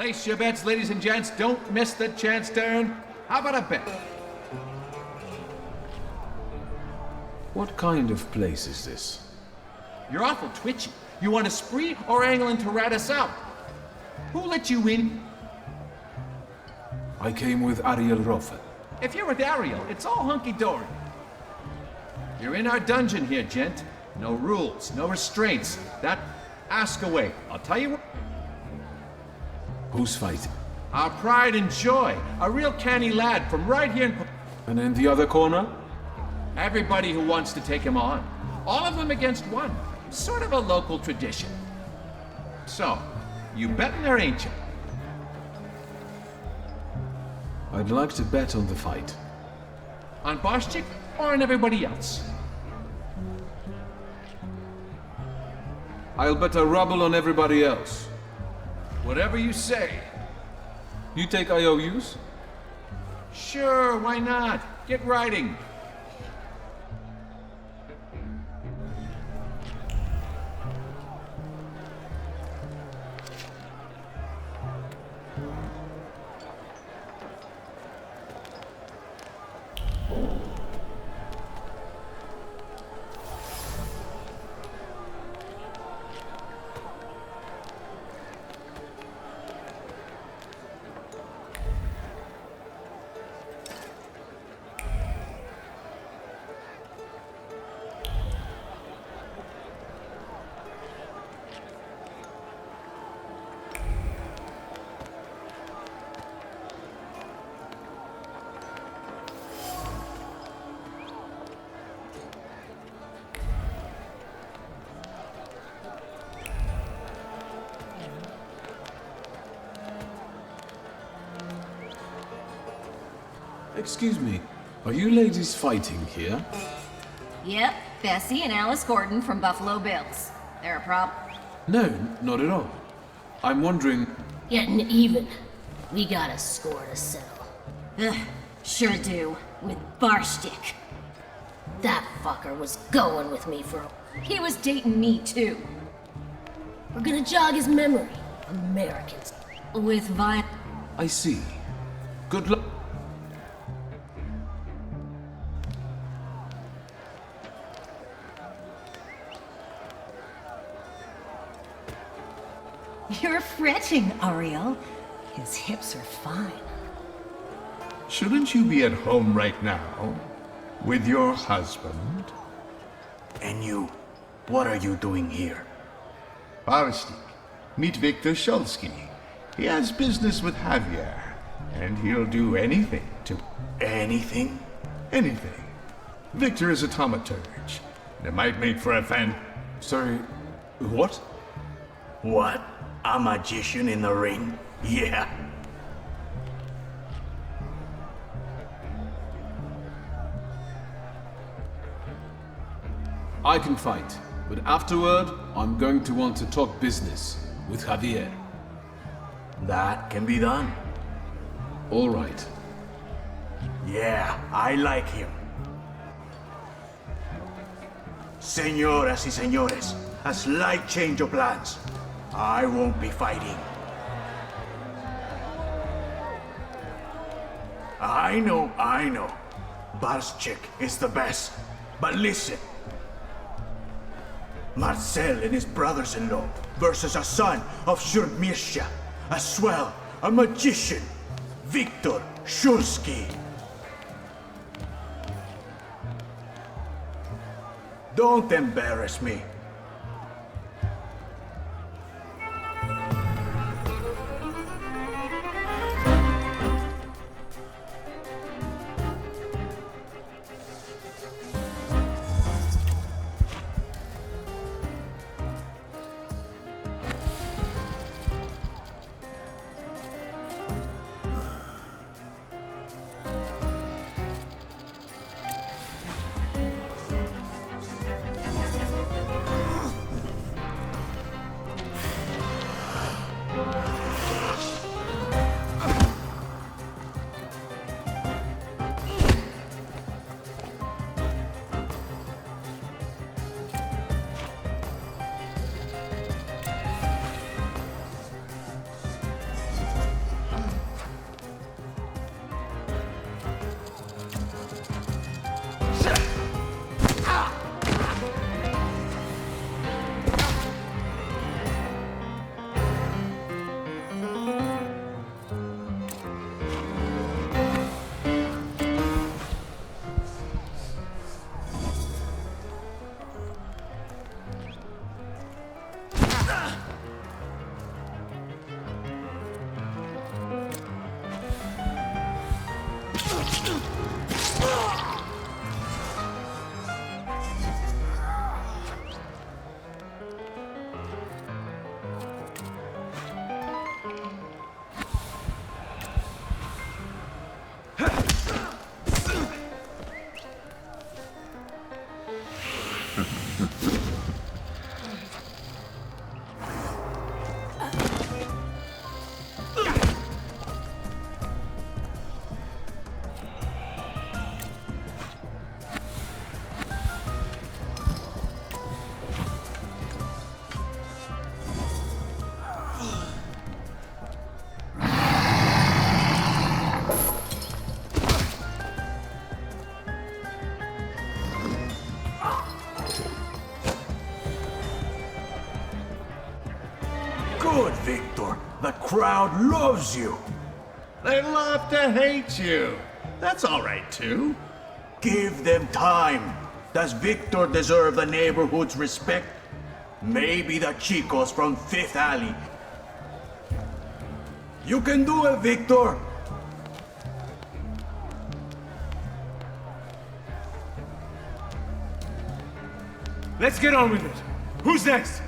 Place your bets, ladies and gents. Don't miss the chance to earn. How about a bet? What kind of place is this? You're awful twitchy. You want a spree or angling to rat us out? Who let you in? I came with Ariel Rofe. If you're with Ariel, it's all hunky-dory. You're in our dungeon here, gent. No rules, no restraints. Ask away. I'll tell you what. Who's fighting? Our pride and joy. A real canny lad from right here in... And in the other corner? Everybody who wants to take him on. All of them against one. Sort of a local tradition. So, you betting there, ain't you? I'd like to bet on the fight. On Boschik or on everybody else? I'll bet a ruble on everybody else. Whatever you say. You take IOUs? Sure, why not? Get writing. Excuse me, are you ladies fighting here? Yep, Bessie and Alice Gordon from Buffalo Bills. They're a problem? No, not at all. I'm wondering... Getting even. We got a score to settle. Ugh, sure do. With Barstick. That fucker was going with me for a... He was dating me too. We're gonna jog his memory. Americans. With Vi... I see. Good luck. You're fretting, Ariel. His hips are fine. Shouldn't you be at home right now? With your husband? And you, what are you doing here? Barstik, meet Victor Shulsky. He has business with Javier, and he'll do anything to... Anything? Anything. Victor is a Thaumaturge. It might make for a fan... Sorry, what? What? A magician in the ring? Yeah. I can fight, but afterward, I'm going to want to talk business with Javier. That can be done. All right. Yeah, I like him. Señoras y señores, a slight change of plans. I won't be fighting. I know. Barschik is the best. But listen. Marcel and his brothers-in-law versus a son of Shurmirsha, a swell, a magician, Victor Shulsky. Don't embarrass me. Good, Victor. The crowd loves you. They love to hate you. That's all right, too. Give them time. Does Victor deserve the neighborhood's respect? Maybe the chicos from Fifth Alley. You can do it, Victor. Let's get on with it. Who's next?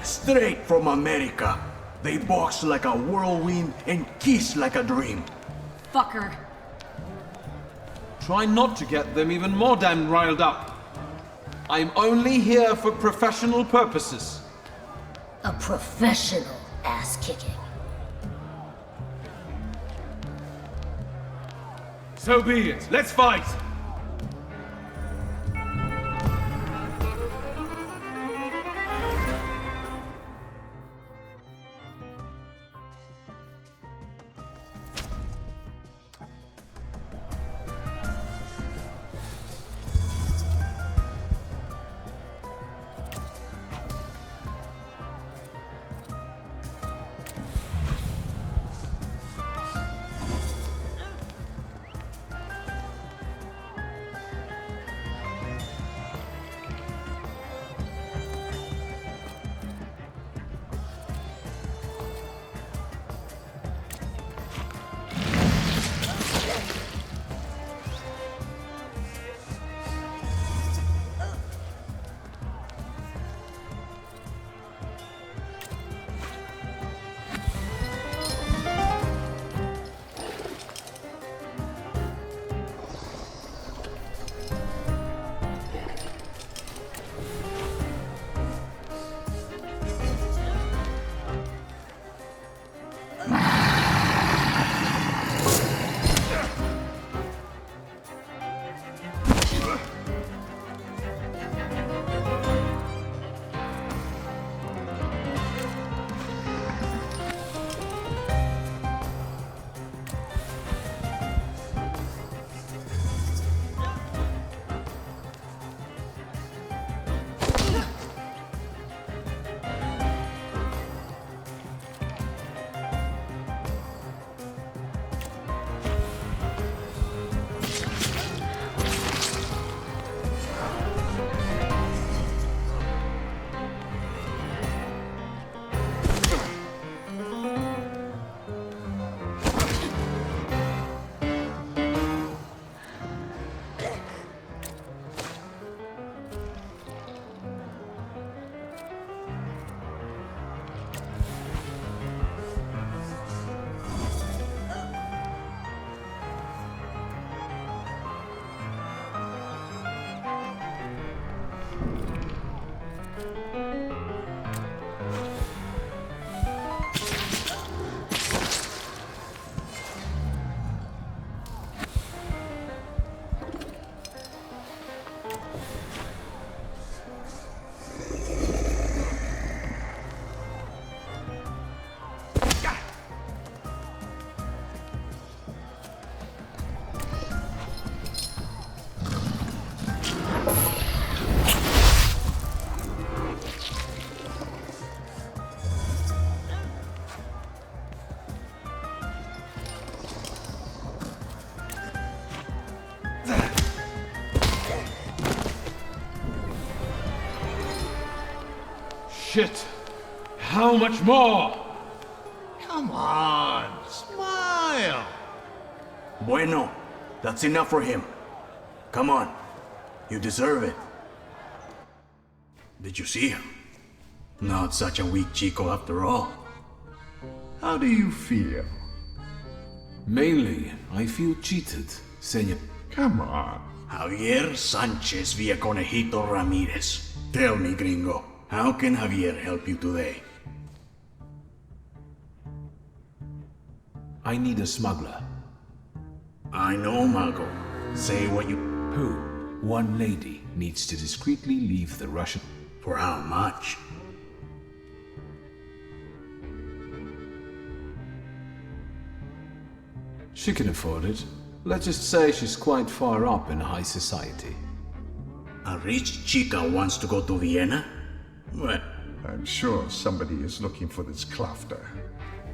Straight from America. They box like a whirlwind and kiss like a dream. Fucker. Try not to get them even more damn riled up. I'm only here for professional purposes. A professional ass-kicking. So be it. Let's fight! Shit! How much more? Come on, smile. Bueno, that's enough for him. Come on, you deserve it. Did you see him? Not such a weak chico after all. How do you feel? Mainly, I feel cheated, senor. Come on. Javier Sanchez Villaconejito Ramirez. Tell me, gringo, how can Javier help you today? I need a smuggler. I know, Mago. Say what you... Who? One lady needs to discreetly leave the Russian... For how much? She can afford it. Let's just say she's quite far up in high society. A rich chica wants to go to Vienna? Well, I'm sure somebody is looking for this Klafter.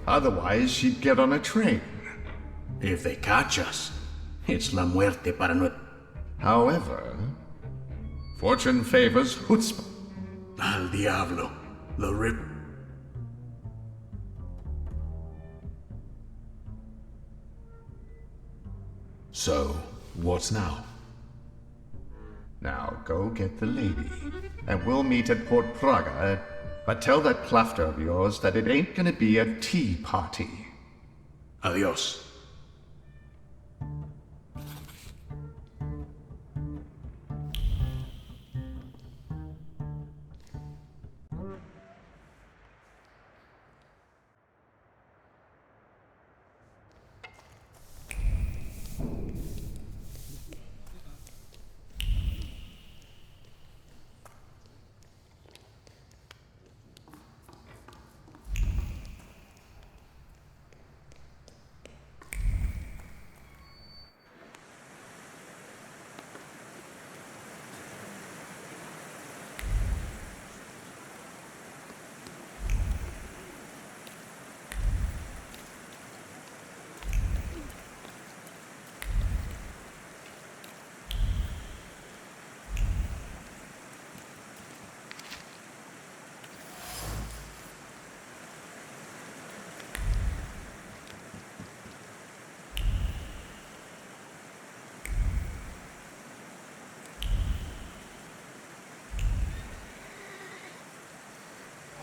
Otherwise, she'd get on a train. if they catch us, it's la muerte para no... However, fortune favors chutzpah. Al diablo, the rip... So, what's now? Now go get the lady, and we'll meet at Port Praga. But tell that Klafter of yours that it ain't gonna be a tea party. Adios.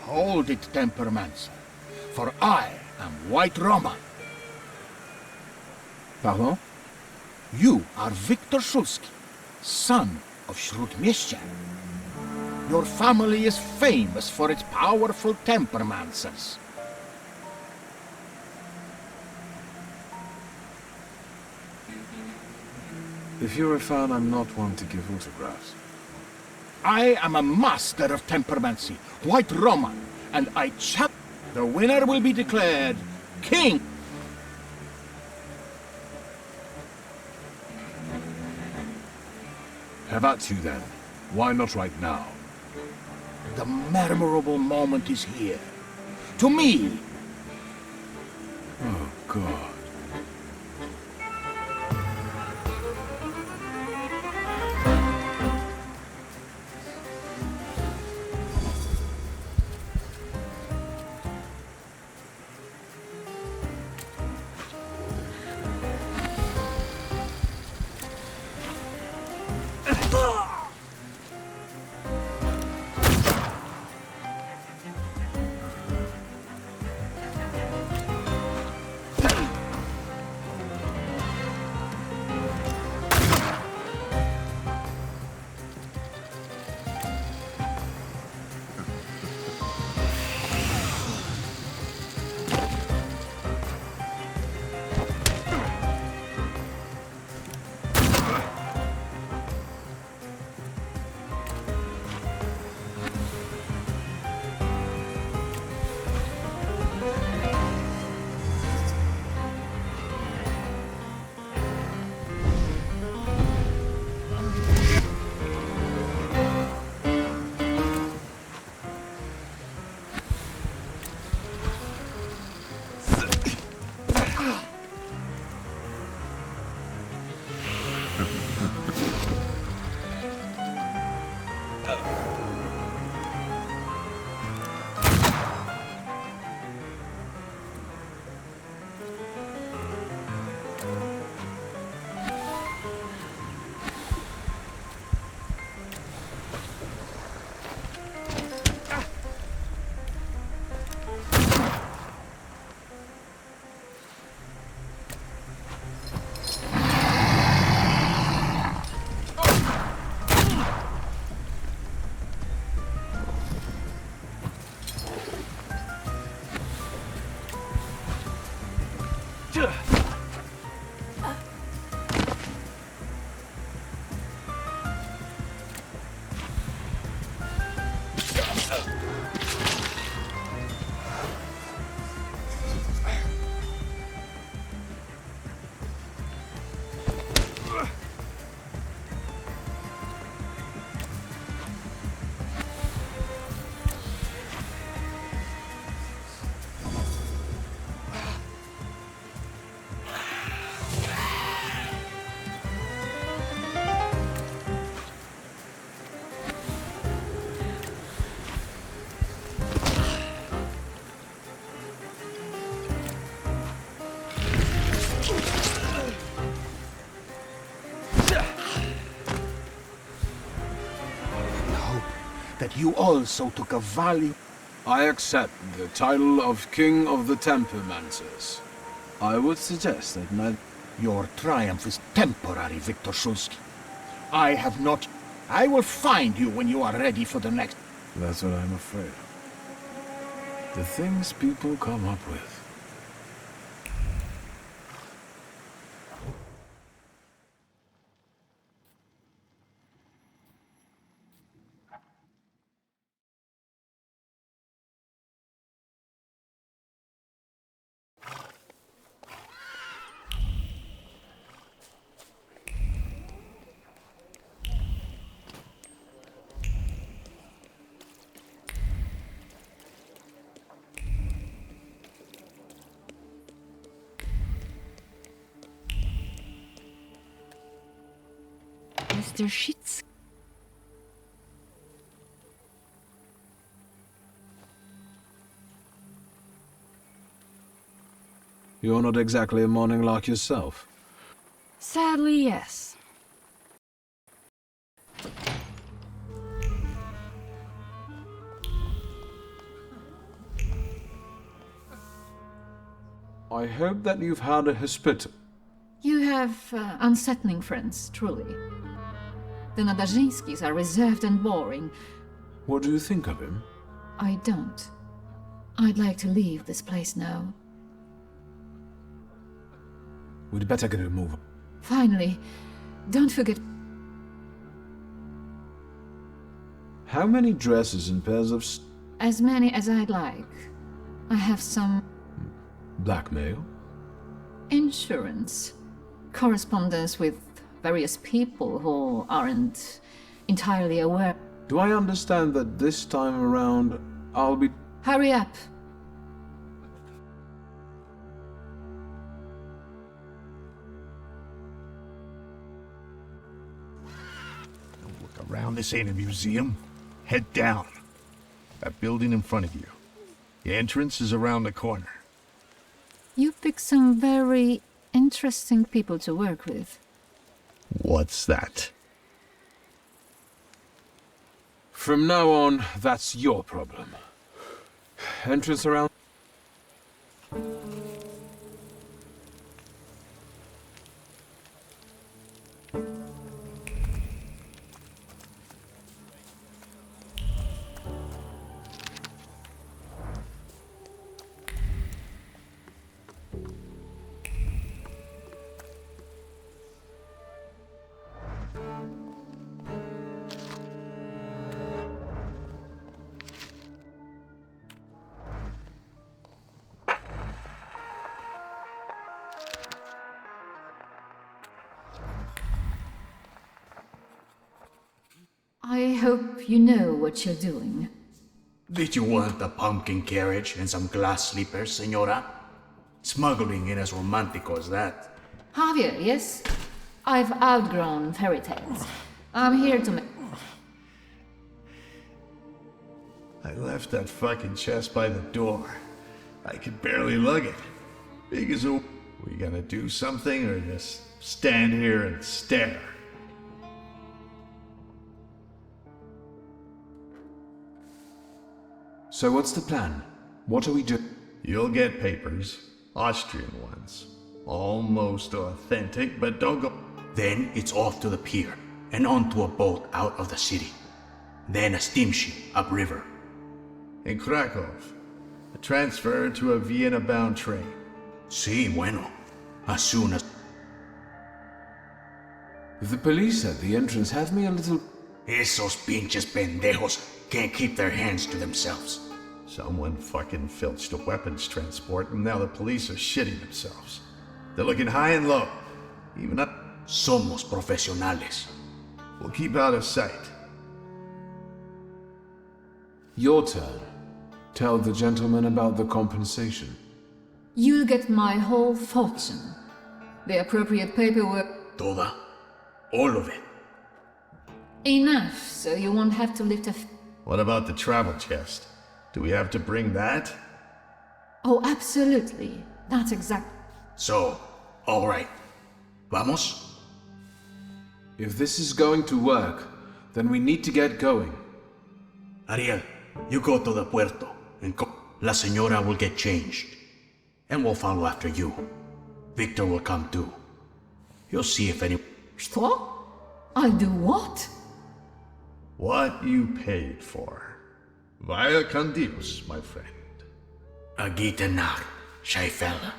Hold it, Tempermancer, for I am White Roman. Pardon? You are Victor Shulsky, son of Shrutmeshcha. Your family is famous for its powerful Tempermancers. If you're a fan, I'm not one to give autographs. I am a master of Tempermancy, White Roman, and I chap. The winner will be declared king. Have at you then. Why not right now? The memorable moment is here. To me, Oh, God. that you also took a value. I accept the title of King of the Tempermancers. I would suggest that my... Your triumph is temporary, Victor Shulsky. I have not... I will find you when you are ready for the next... That's what I'm afraid of. The things people come up with. Mr. Sheets. You're not exactly a morning lark yourself. Sadly, yes. I hope that you've had a hospital. You have unsettling friends, truly. The Nadajinskis are reserved and boring. What do you think of him? I don't. I'd like to leave this place now. We'd better get a move. Finally, don't forget... How many dresses and pairs of As many as I'd like. I have some... blackmail? insurance. Correspondence with various people who aren't entirely aware. Do I understand that this time around I'll be... Hurry up. Look around, this ain't a museum. Head down. That building in front of you. The entrance is around the corner. You pick some very interesting people to work with. What's that? From now on, that's your problem. Entrance around... I hope you know what you're doing. Did you want a pumpkin carriage and some glass sleepers, senora? Smuggling ain't as romantico as that. Javier, yes? I've outgrown fairy tales. I'm here to make... I left that fucking chest by the door. I could barely lug it. Big as a... We gonna do something or just stand here and stare? So what's the plan? What are we doing? You'll get papers. Austrian ones. Almost authentic, but don't go... Then it's off to the pier and onto a boat out of the city. Then a steamship upriver. In Krakow. A transfer to a Vienna-bound train. Sí, bueno. As soon as... The police at the entrance have me a little... Esos pinches pendejos can't keep their hands to themselves. Someone fucking filched a weapons transport and now the police are shitting themselves. They're looking high and low. Even up... Somos profesionales. We'll keep out of sight. Your turn. Tell the gentleman about the compensation. You'll get my whole fortune. The appropriate paperwork... Toda. All of it. Enough, so you won't have to lift a... What about the travel chest? Do we have to bring that? Oh, absolutely. That's exact... So, all right. Vamos? If this is going to work, then we need to get going. Ariel, you go to the puerto and La Señora will get changed. And we'll follow after you. Victor will come too. You'll see if any... Что? I'll do what? What you paid for. Vaya con Dios, my friend. A gitanar, shy fella.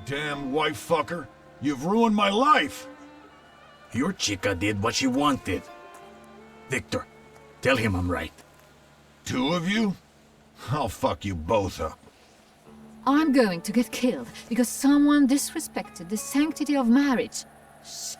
damn wife fucker. You've ruined my life. Your chica did what she wanted. Victor, tell him I'm right. Two of you? I'll fuck you both up. I'm going to get killed because someone disrespected the sanctity of marriage. Shit.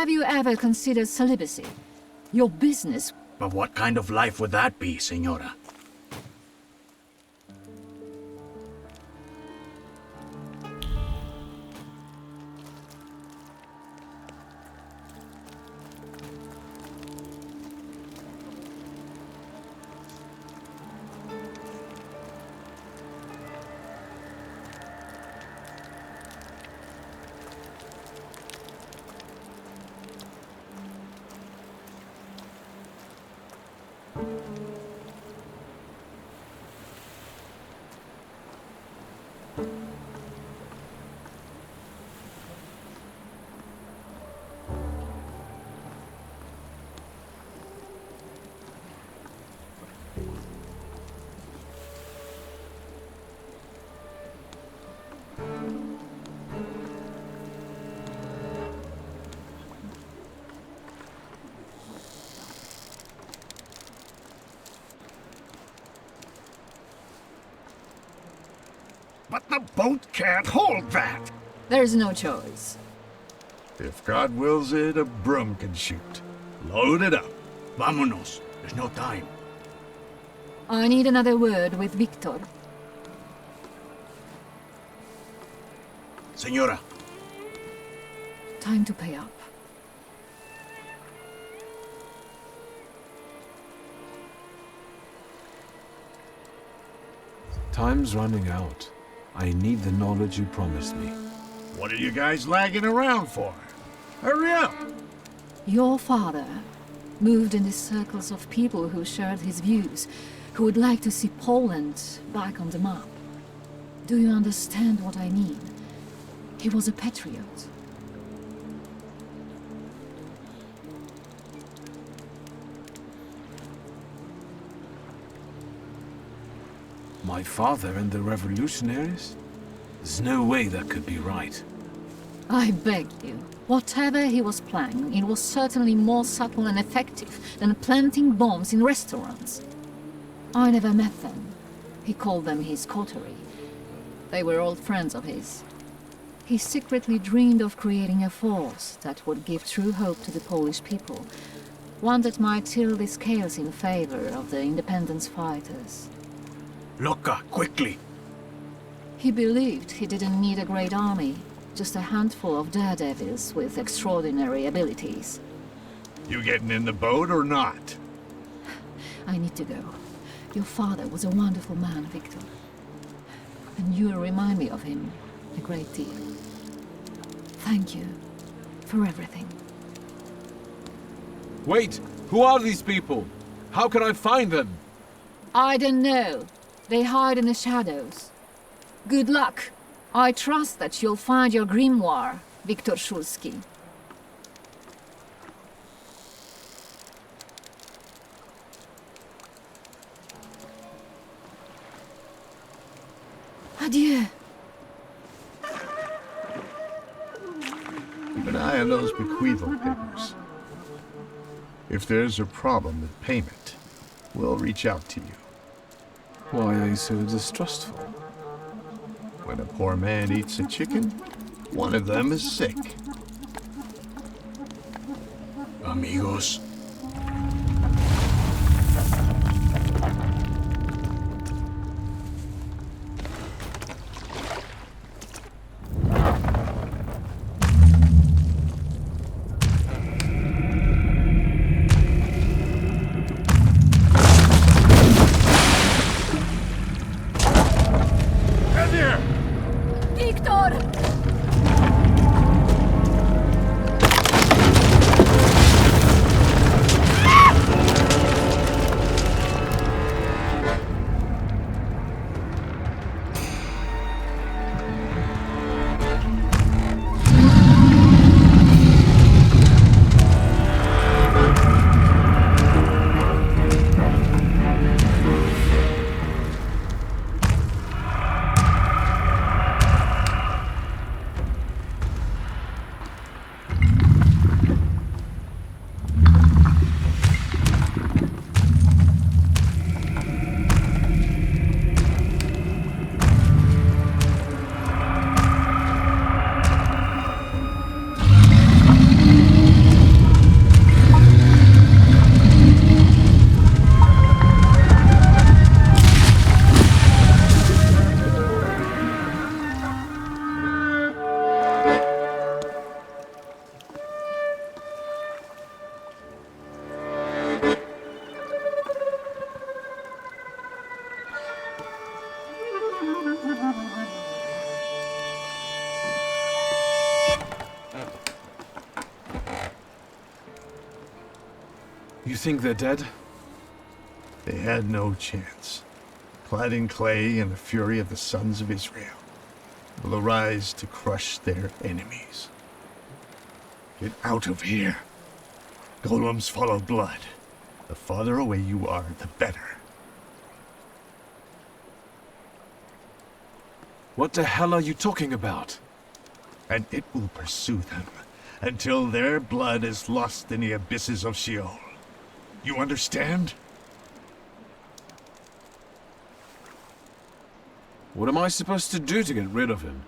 Have you ever considered celibacy? Your business. But what kind of life would that be, Senora? But the boat can't hold that! There's no choice. If God wills it, a broom can shoot. Load it up. Vámonos. There's no time. I need another word with Victor. Señora. Time to pay up. Time's running out. I need the knowledge you promised me. What are you guys lagging around for? Hurry up! Your father moved in the circles of people who shared his views, who would like to see Poland back on the map. Do you understand what I mean? He was a patriot. My father and the revolutionaries? There's no way that could be right. I beg you. Whatever he was planning, it was certainly more subtle and effective than planting bombs in restaurants. I never met them. He called them his coterie. They were old friends of his. He secretly dreamed of creating a force that would give true hope to the Polish people, one that might tilt the scales in favor of the independence fighters. Loca, quickly! He believed he didn't need a great army, just a handful of daredevils with extraordinary abilities. You getting in the boat or not? I need to go. Your father was a wonderful man, Victor. And you remind me of him a great deal. Thank you for everything. Wait! Who are these people? How can I find them? I don't know. They hide in the shadows. Good luck. I trust that you'll find your grimoire, Victor Szulski. Adieu. Keep an eye on those bequeathal papers. If there's a problem with payment, we'll reach out to you. Why are you so distrustful? When a poor man eats a chicken, one of them is sick. Amigos. You think they're dead? They had no chance. Clad in clay and the fury of the sons of Israel will arise to crush their enemies. Get out of here. Golems follow blood. The farther away you are, the better. What the hell are you talking about? And it will pursue them until their blood is lost in the abysses of Sheol. You understand? What am I supposed to do to get rid of him?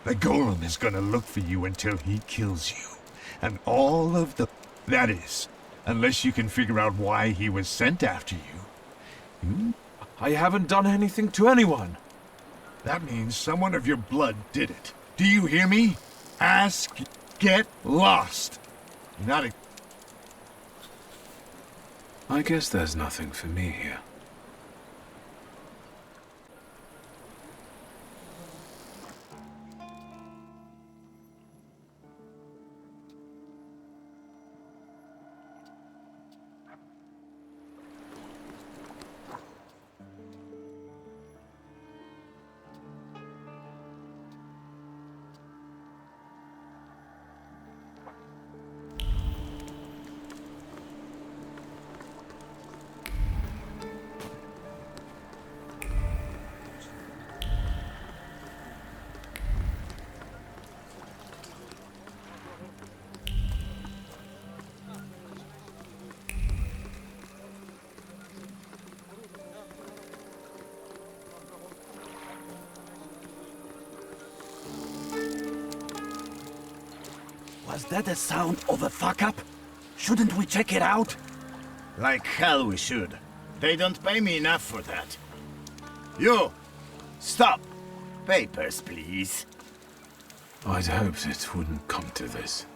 The golem is gonna look for you until he kills you. And all of the... That is, unless you can figure out why he was sent after you. I haven't done anything to anyone. That means someone of your blood did it. Do you hear me? Ask, get lost. You're not a... I guess there's nothing for me here. Was that the sound of a fuck-up? Shouldn't we check it out? Like hell we should. They don't pay me enough for that. You! Stop! Papers, please. I'd hoped it wouldn't come to this.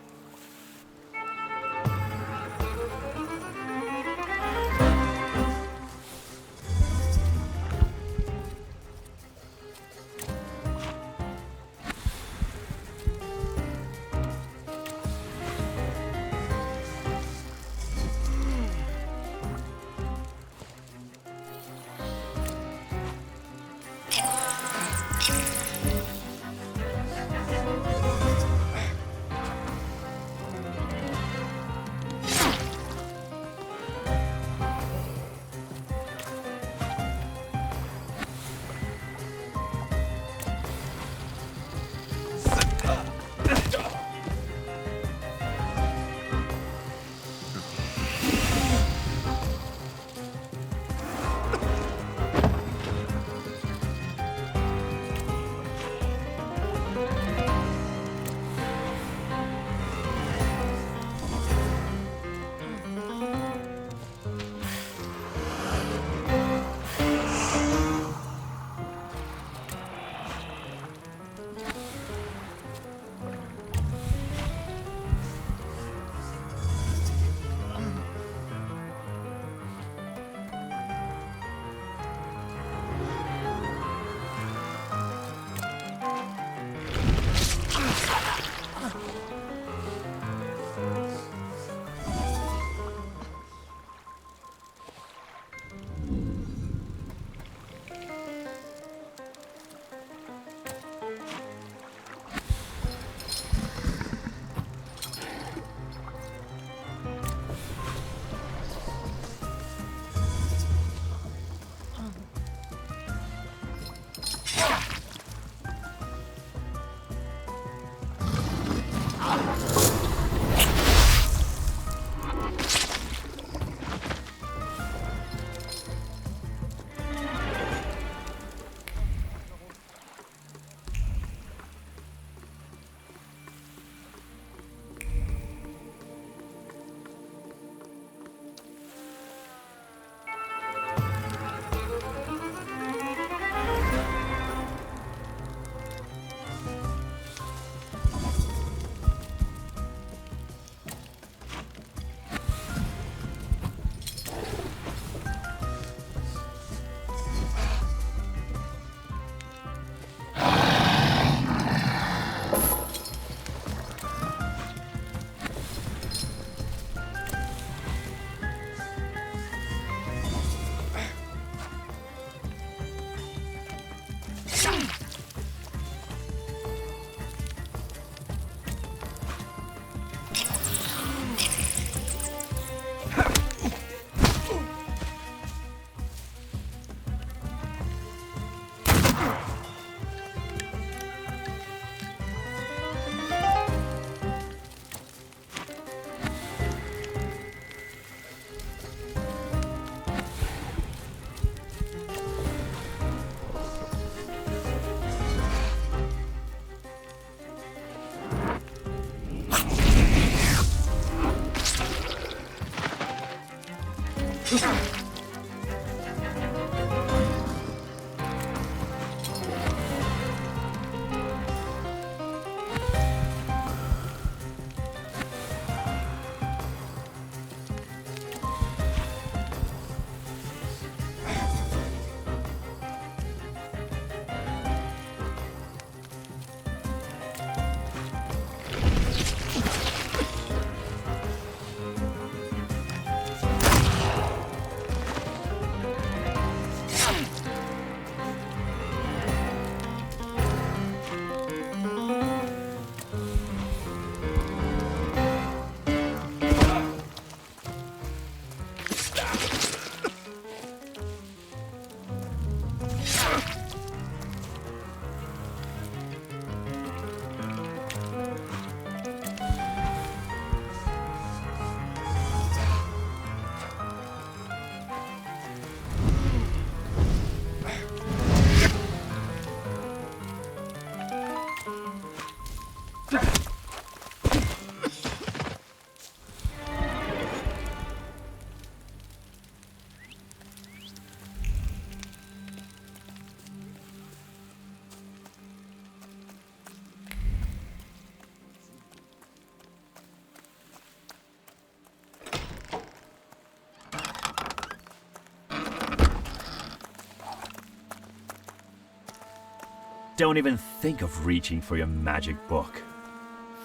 Don't even think of reaching for your magic book.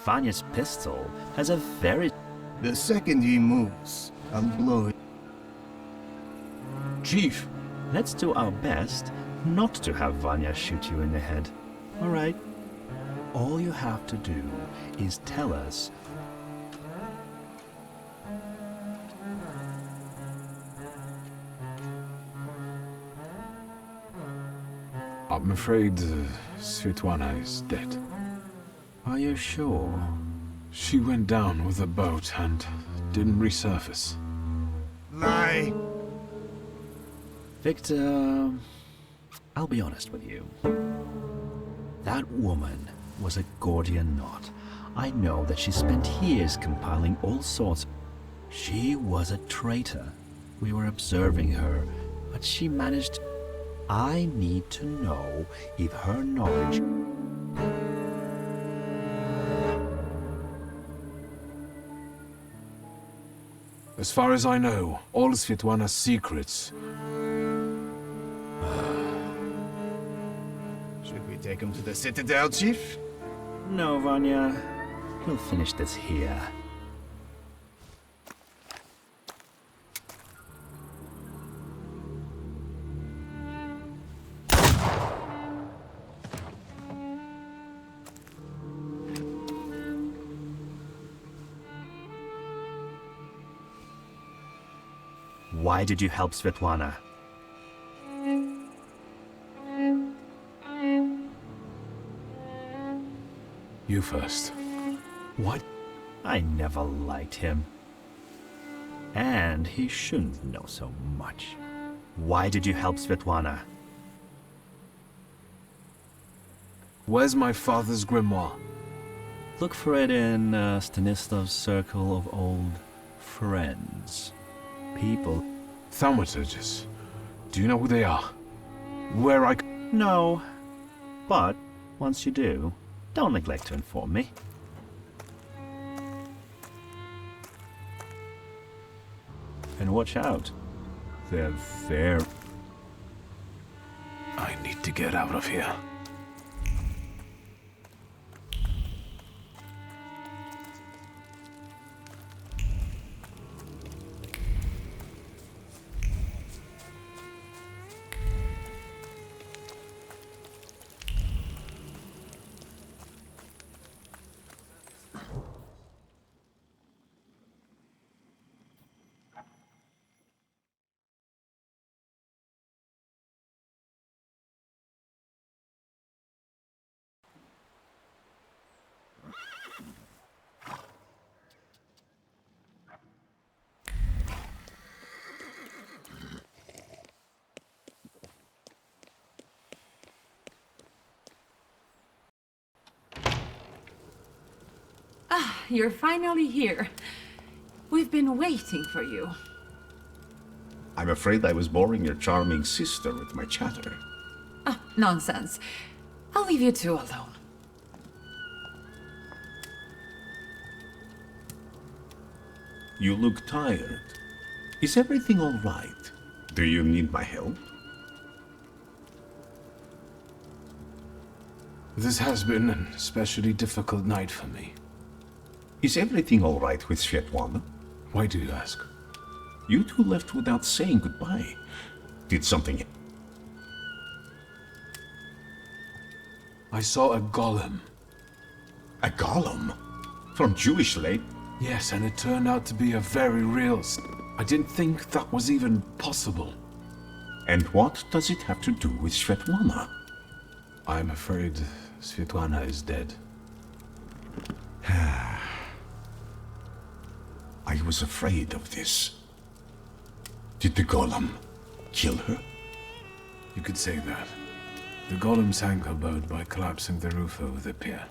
Vanya's pistol has a very... The second he moves, I'll blow it. Chief! Let's do our best not to have Vanya shoot you in the head. Alright? All you have to do is tell us... I'm afraid Svetlana is dead. Are you sure? She went down with a boat and didn't resurface. Lie! Victor, I'll be honest with you. That woman was a Gordian knot. I know that she spent years compiling all sorts. She was a traitor. We were observing her, but she managed... I need to know if her knowledge... As far as I know, all Svetlana's secrets... Should we take him to the Citadel, Chief? No, Vanya. We'll finish this here. Why did you help Svetlana? You first. What? I never liked him. And he shouldn't know so much. Why did you help Svetlana? Where's my father's grimoire? Look for it in Stanislav's circle of old friends. People. Thaumaturges. Do you know who they are? Where I... No. But, once you do, don't neglect to inform me. And watch out. They're very... I need to get out of here. Ah, you're finally here. We've been waiting for you. I'm afraid I was boring your charming sister with my chatter. Oh, nonsense. I'll leave you two alone. You look tired. Is everything all right? Do you need my help? This has been an especially difficult night for me. Is everything all right with Svetlana? Why do you ask? You two left without saying goodbye. Did something... I saw a golem. A golem? From Jewish late? Yes, and it turned out to be a very real... I didn't think that was even possible. And what does it have to do with Svetlana? I'm afraid Svetlana is dead. I was afraid of this. Did the golem kill her? You could say that. The golem sank her boat by collapsing the roof over the pier.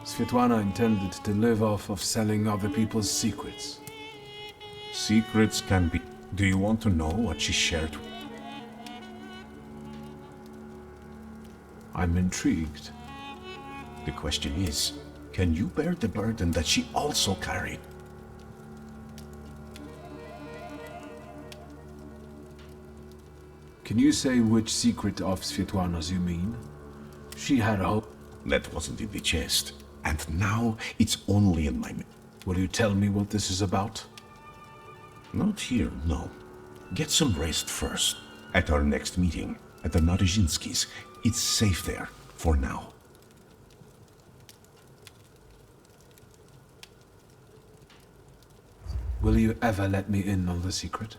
Svetlana intended to live off of selling other people's secrets. Secrets can be... Do you want to know what she shared? I'm intrigued. The question is, can you bear the burden that she also carried? Can you say which secret of Svetlana's you mean? She had a hope. That wasn't in the chest. And now it's only in my... Will you tell me what this is about? Not here, no. Get some rest first. At our next meeting, at the Narizhinskis. It's safe there, for now. Will you ever let me in on the secret?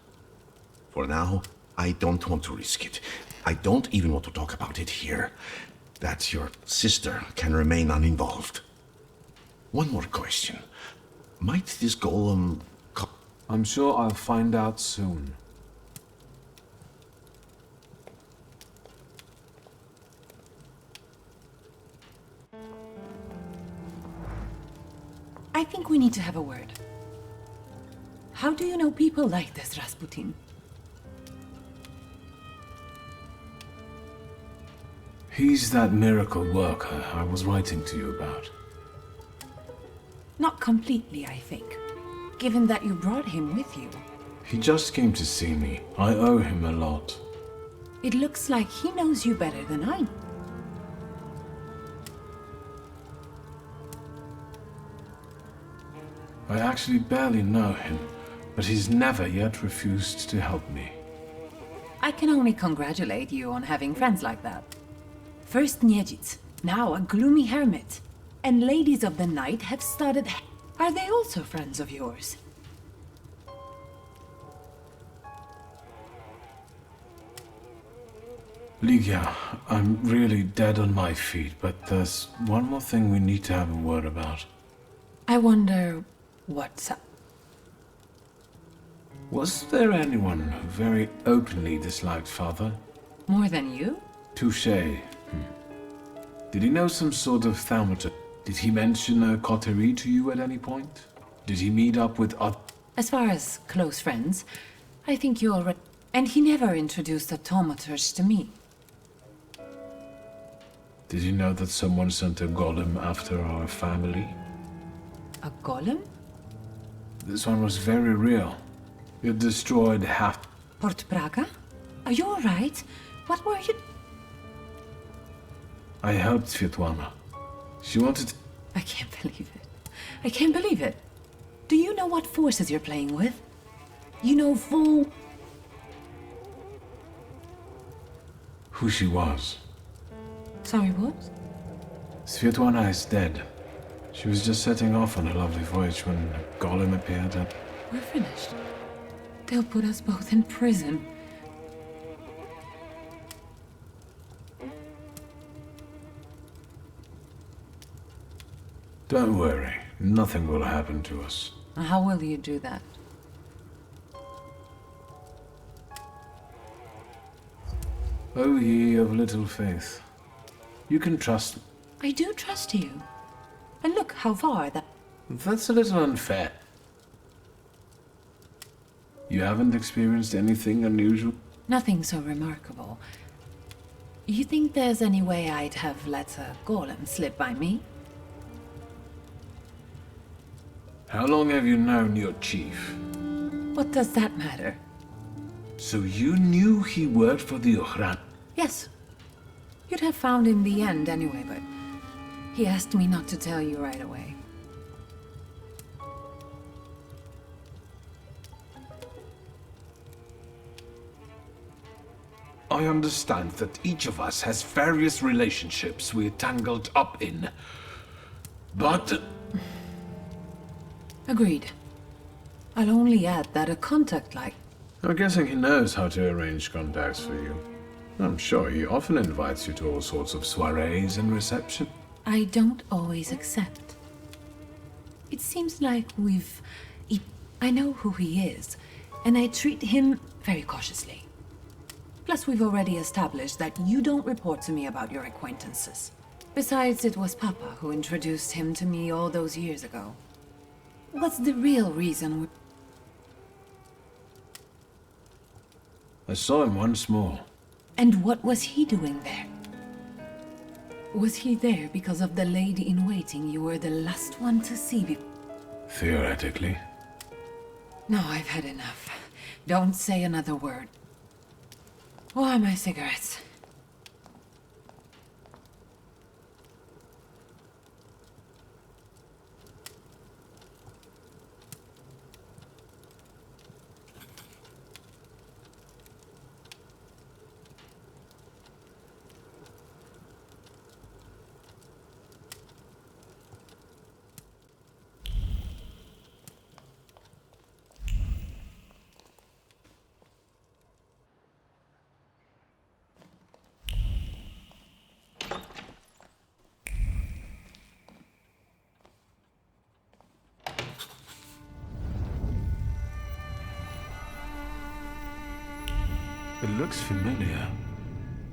For now, I don't want to risk it. I don't even want to talk about it here. That your sister can remain uninvolved. One more question. Might this golem... I'm sure I'll find out soon. I think we need to have a word. How do you know people like this, Rasputin? He's that miracle worker I was writing to you about. Not completely, I think. Given that you brought him with you. He just came to see me. I owe him a lot. It looks like he knows you better than I. I actually barely know him, but he's never yet refused to help me. I can only congratulate you on having friends like that. First Niedzic, now a gloomy hermit. And ladies of the night have started... Are they also friends of yours? Ligia, I'm really dead on my feet, but there's one more thing we need to have a word about. I wonder what's up. Was there anyone who very openly disliked Father? More than you? Touché. Did he know some sort of Thaumaturge? Did he mention a coterie to you at any point? Did he meet up with other... As far as close friends, I think you already... And he never introduced a Thaumaturge to me. Did you know that someone sent a golem after our family? A golem? This one was very real. It destroyed half... Port Praga? Are you alright? What were you... I helped Svetlana. She wanted... I can't believe it. I can't believe it. Do you know what forces you're playing with? You know full... Who she was. Sorry, what? Svetlana is dead. She was just setting off on a lovely voyage when a golem appeared and... We're finished. They'll put us both in prison. Don't worry. Nothing will happen to us. How will you do that? O ye of little faith. You can trust... I do trust you. And look how far that... That's a little unfair. You haven't experienced anything unusual? Nothing so remarkable. You think there's any way I'd have let a golem slip by me? How long have you known your chief? What does that matter? So you knew he worked for the Ohran? Yes. You'd have found in the end anyway, but he asked me not to tell you right away. I understand that each of us has various relationships we're tangled up in. But... Agreed. I'll only add that a contact like... I'm guessing he knows how to arrange contacts for you. I'm sure he often invites you to all sorts of soirees and reception. I don't always accept. It seems like I know who he is, and I treat him very cautiously. Plus, we've already established that you don't report to me about your acquaintances. Besides, it was Papa who introduced him to me all those years ago. What's the real reason I saw him once more. And what was he doing there? Was he there because of the lady-in-waiting you were the last one to see Theoretically. No, I've had enough. Don't say another word. Why my cigarettes? It looks familiar,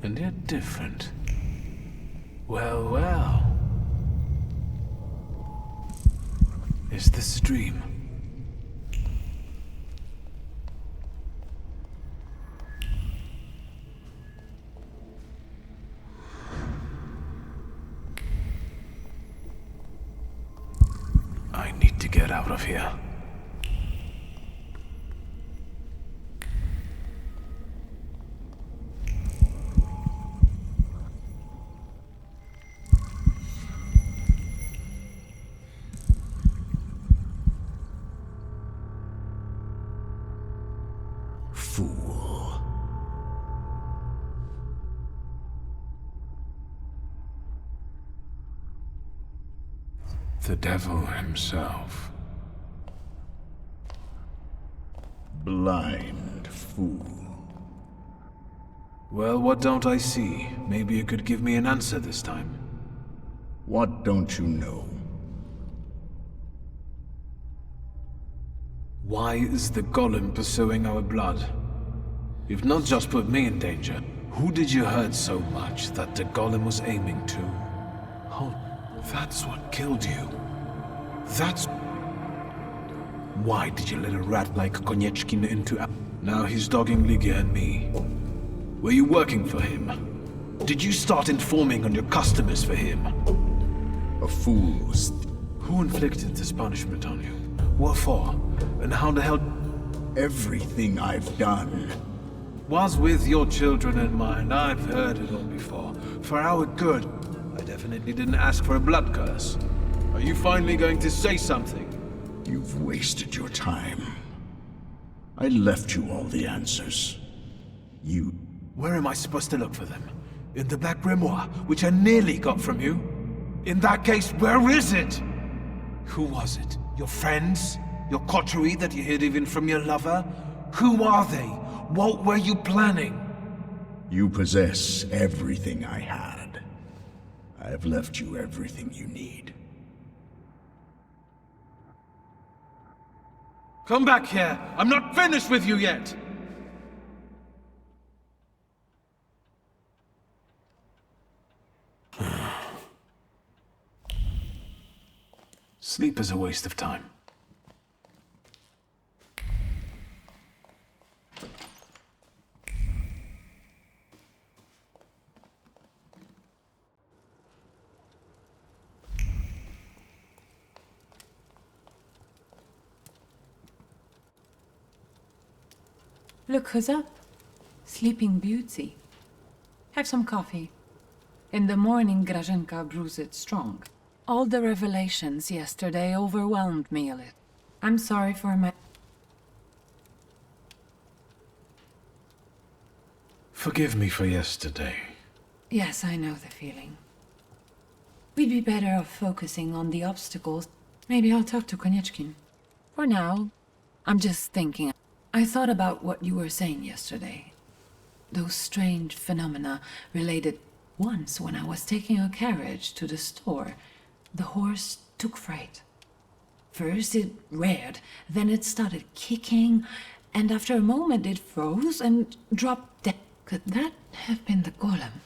and yet different. Well, well. Is this a dream? I need to get out of here. Fool. The devil himself. Blind fool. Well, what don't I see? Maybe you could give me an answer this time. What don't you know? Why is the golem pursuing our blood? You've not just put me in danger. Who did you hurt so much that the golem was aiming to? Oh, that's what killed you. That's... Why did you let a rat like Konieczkin into... Now he's dogging Ligia and me. Were you working for him? Did you start informing on your customers for him? A fool's... Who inflicted this punishment on you? What for? And how the hell... Everything I've done was with your children in mind. I've heard it all before. For our good. I definitely didn't ask for a blood curse. Are you finally going to say something? You've wasted your time. I left you all the answers. You... Where am I supposed to look for them? In the Black Grimoire, which I nearly got from you? In that case, where is it? Who was it? Your friends? Your coterie that you hid even from your lover? Who are they? What were you planning? You possess everything I had. I have left you everything you need. Come back here! I'm not finished with you yet! Sleep is a waste of time. Look who's up. Sleeping Beauty. Have some coffee. In the morning, Graženka brews it strong. All the revelations yesterday overwhelmed me a little. I'm sorry for my... Forgive me for yesterday. Yes, I know the feeling. We'd be better off focusing on the obstacles. Maybe I'll talk to Konieczkin. For now, I'm just thinking. I thought about what you were saying yesterday. Those strange phenomena related. Once, when I was taking a carriage to the store, the horse took fright. First it reared, then it started kicking, and after a moment it froze and dropped dead. Could that have been the golem?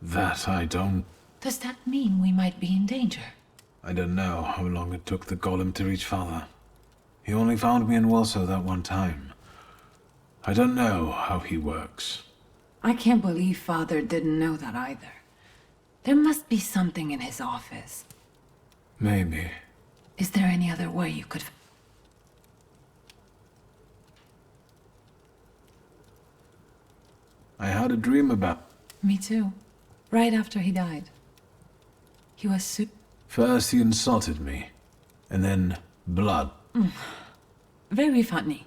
That I don't... Does that mean we might be in danger? I don't know how long it took the golem to reach Father. He only found me in Warsaw that one time. I don't know how he works. I can't believe Father didn't know that either. There must be something in his office. Maybe. Is there any other way you could... I had a dream about... Me too. Right after he died. He was First he insulted me, and then blood. Very funny.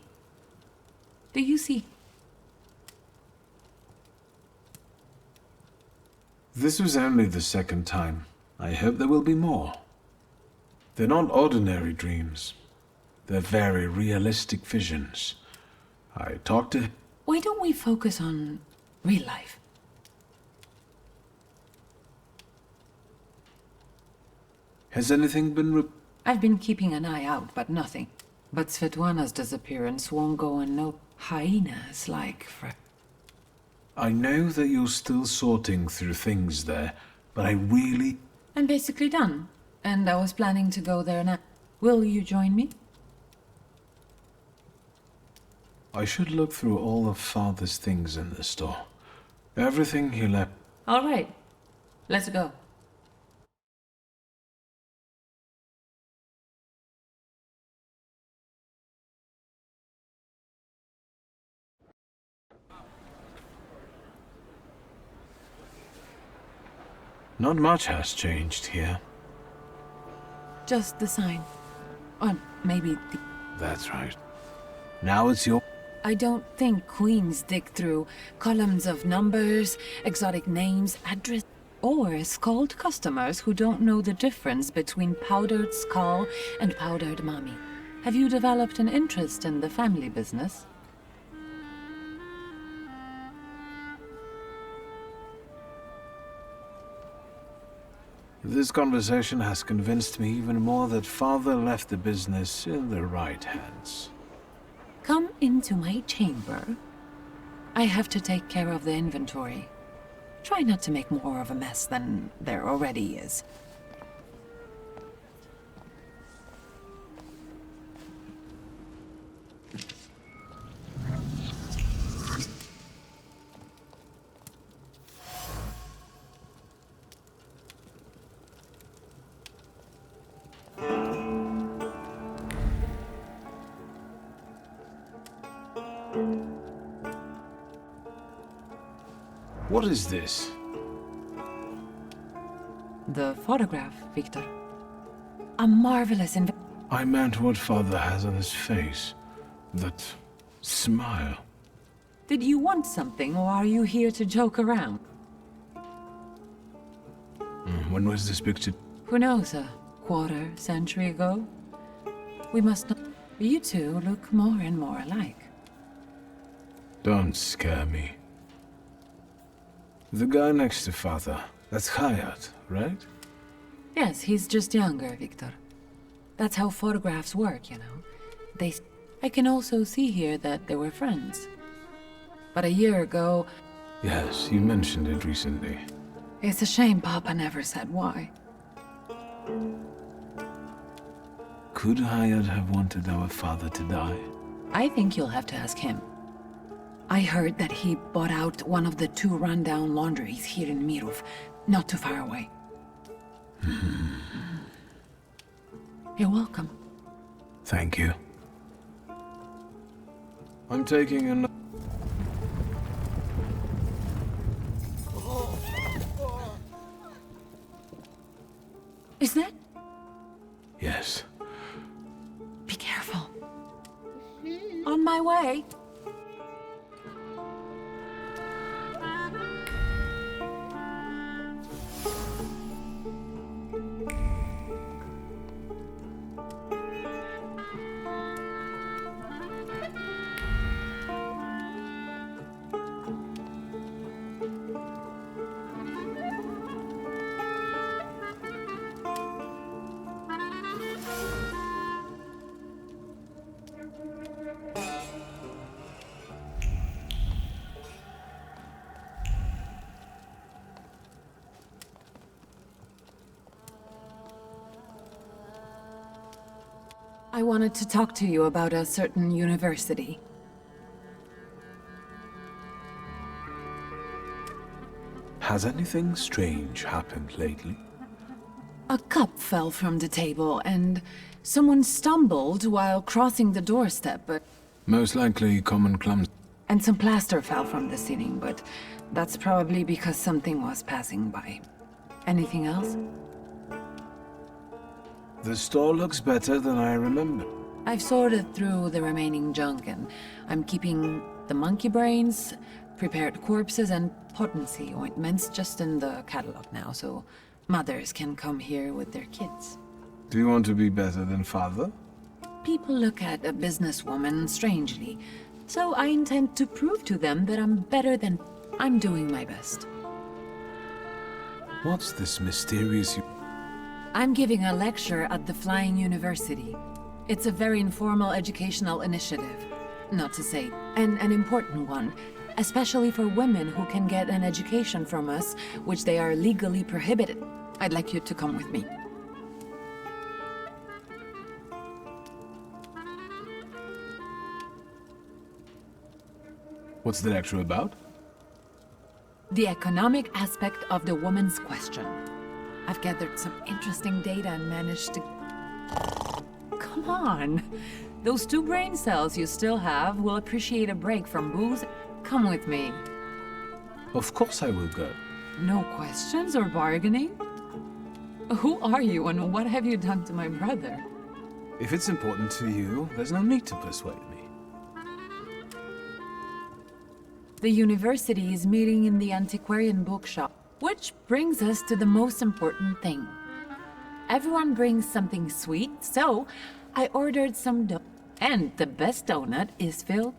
Do you see? This was only the second time. I hope there will be more. They're not ordinary dreams. They're very realistic visions. I talked to... Why don't we focus on real life? Has anything been I've been keeping an eye out, but nothing. But Svetlana's disappearance won't go unnoticed. Hyenas like... I know that you're still sorting through things there, but I really... I'm basically done, and I was planning to go there now. Will you join me? I should look through all of Father's things in the store. Everything he left... All right. Let's go. Not much has changed here. Just the sign. Or maybe the... That's right. Now it's your... I don't think queens dig through columns of numbers, exotic names, address, or scold customers who don't know the difference between powdered skull and powdered mommy. Have you developed an interest in the family business? This conversation has convinced me even more that Father left the business in the right hands. Come into my chamber. I have to take care of the inventory. Try not to make more of a mess than there already is. What is this? The photograph, Victor. A marvelous I meant what Father has on his face. That smile. Did you want something, or are you here to joke around? When was this picture? Who knows, a quarter century ago? We must not... You two look more and more alike. Don't scare me. The guy next to Father, that's Hayat, right? Yes, he's just younger, Victor. That's how photographs work, you know. I can also see here that they were friends. But a year ago... Yes, you mentioned it recently. It's a shame Papa never said why. Could Hayat have wanted our father to die? I think you'll have to ask him. I heard that he bought out one of the 2 rundown laundries here in Mirov, not too far away. You're welcome. Thank you. I'm taking an... Is that? Yes. Be careful. On my way. I wanted to talk to you about a certain university. Has anything strange happened lately? A cup fell from the table, and someone stumbled while crossing the doorstep, but... Most likely common clumsy. And some plaster fell from the ceiling, but that's probably because something was passing by. Anything else? The store looks better than I remember. I've sorted through the remaining junk, and I'm keeping the monkey brains, prepared corpses, and potency ointments just in the catalog now, so mothers can come here with their kids. Do you want to be better than father? People look at a businesswoman strangely, so I intend to prove to them that I'm better than... I'm doing my best. What's this mysterious... I'm giving a lecture at the Flying University. It's a very informal educational initiative, not to say, and an important one, especially for women who can get an education from us, which they are legally prohibited. I'd like you to come with me. What's the lecture about? The economic aspect of the woman's question. I've gathered some interesting data and managed to... Come on! Those 2 brain cells you still have will appreciate a break from booze. Come with me. Of course I will go. No questions or bargaining? Who are you and what have you done to my brother? If it's important to you, there's no need to persuade me. The university is meeting in the antiquarian bookshop. Which brings us to the most important thing. Everyone brings something sweet, so I ordered some dough. And the best donut is filled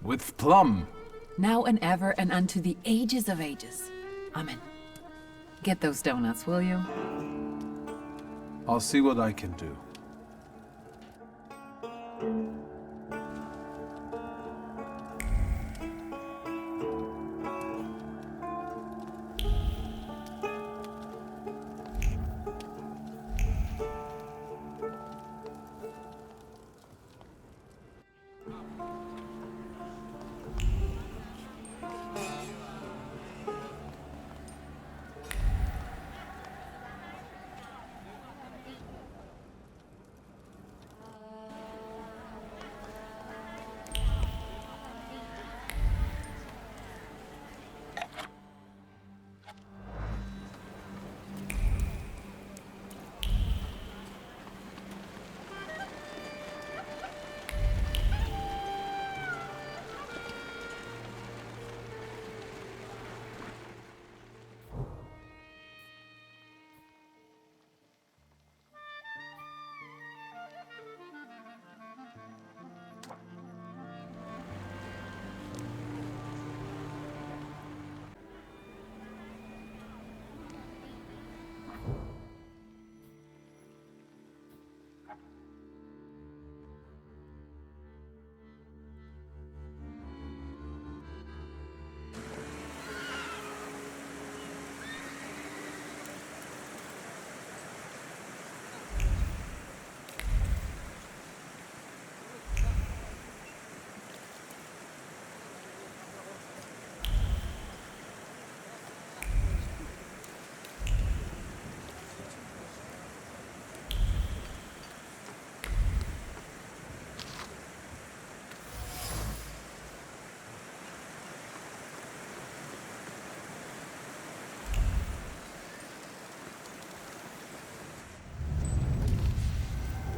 with plum. Now and ever and unto the ages of ages. Amen. Get those donuts, will you? I'll see what I can do.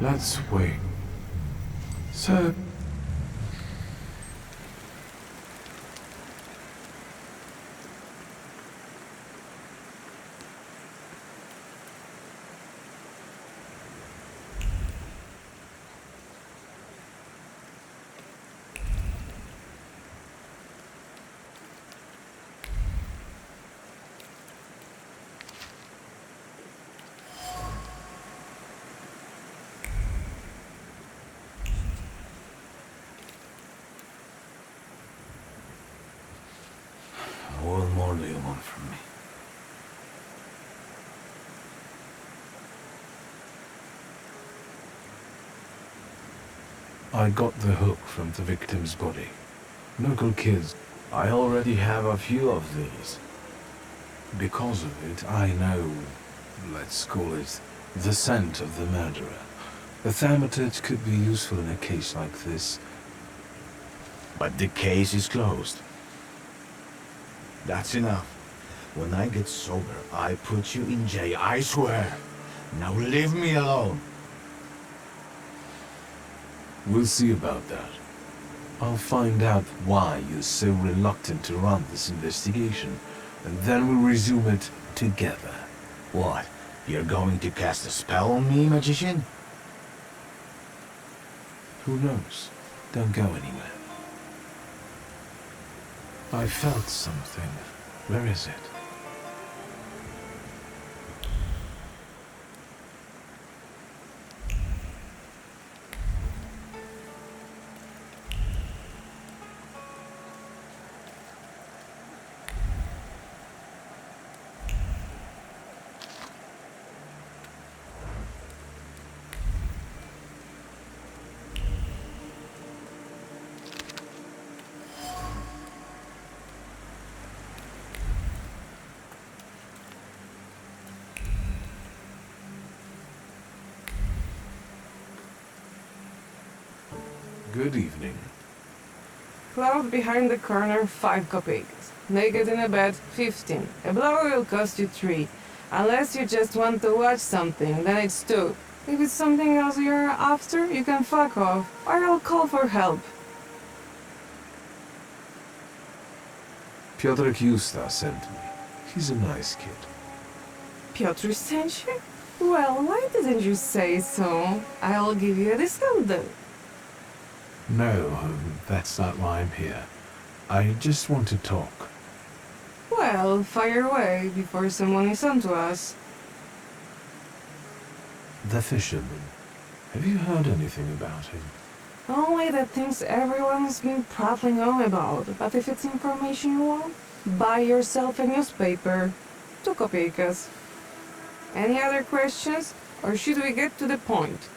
Let's wait. So... What more do you want from me? I got the hook from the victim's body. Local kids. I already have a few of these. Because of it, I know, let's call it, the scent of the murderer. A Thaumaturge could be useful in a case like this. But the case is closed. That's enough. When I get sober, I put you in jail, I swear. Now leave me alone. We'll see about that. I'll find out why you're so reluctant to run this investigation, and then we'll resume it together. What? You're going to cast a spell on me, magician? Who knows? Don't go anywhere. I felt something. Where is it? Good evening. Cloud behind the corner, 5 kopecks. Naked in a bed, 15. A blower will cost you 3. Unless you just want to watch something, then it's 2. If it's something else you're after, you can fuck off, or I'll call for help. Piotr Justa sent me. He's a nice kid. Piotr sent you? Well, why didn't you say so? I'll give you a discount though. No, that's not why I'm here. I just want to talk. Well, fire away before someone is onto us. The fisherman. Have you heard anything about him? Only the things everyone's been prattling on about, but if it's information you want, buy yourself a newspaper. 2 kopeckas. Any other questions, or should we get to the point?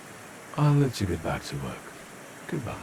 I'll let you get back to work. Goodbye.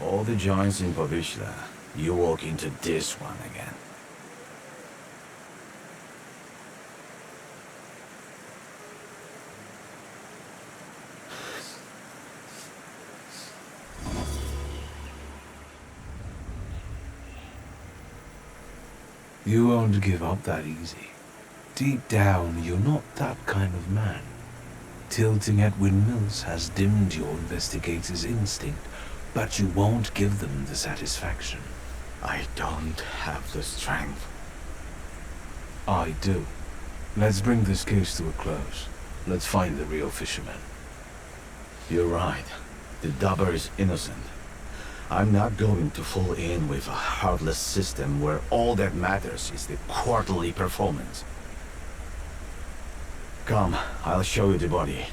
All the joints in Povishla, you walk into this one again. You won't give up that easy. Deep down, you're not that kind of man. Tilting at windmills has dimmed your investigator's instinct, but you won't give them the satisfaction. I don't have the strength. I do. Let's bring this case to a close. Let's find the real fisherman. You're right. The dubber is innocent. I'm not going to fall in with a heartless system where all that matters is the quarterly performance. Come, I'll show you the body.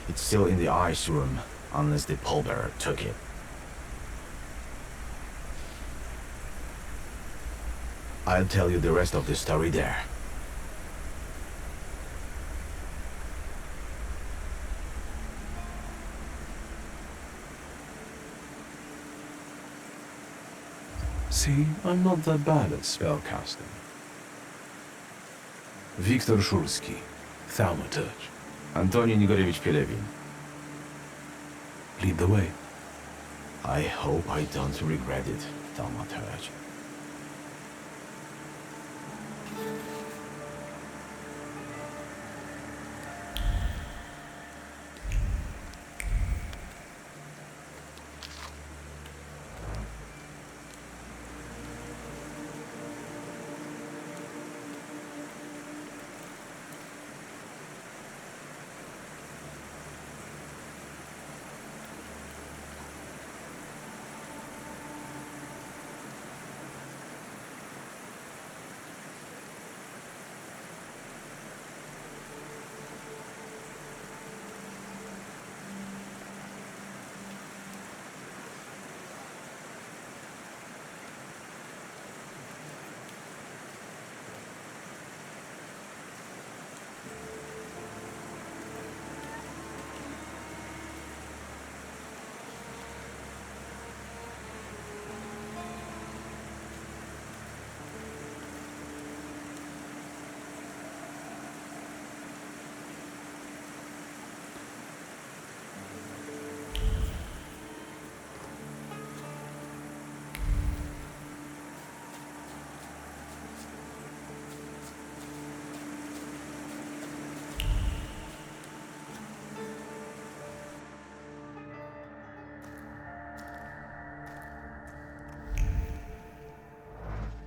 It's still in the ice room, unless the pallbearer took it. I'll tell you the rest of the story there. See, I'm not that bad at spellcasting. Viktor Szulski, Thaumaturge. Антоний Негоревич Пелевин. Lead the way. I hope I don't regret it, Thaumaturge.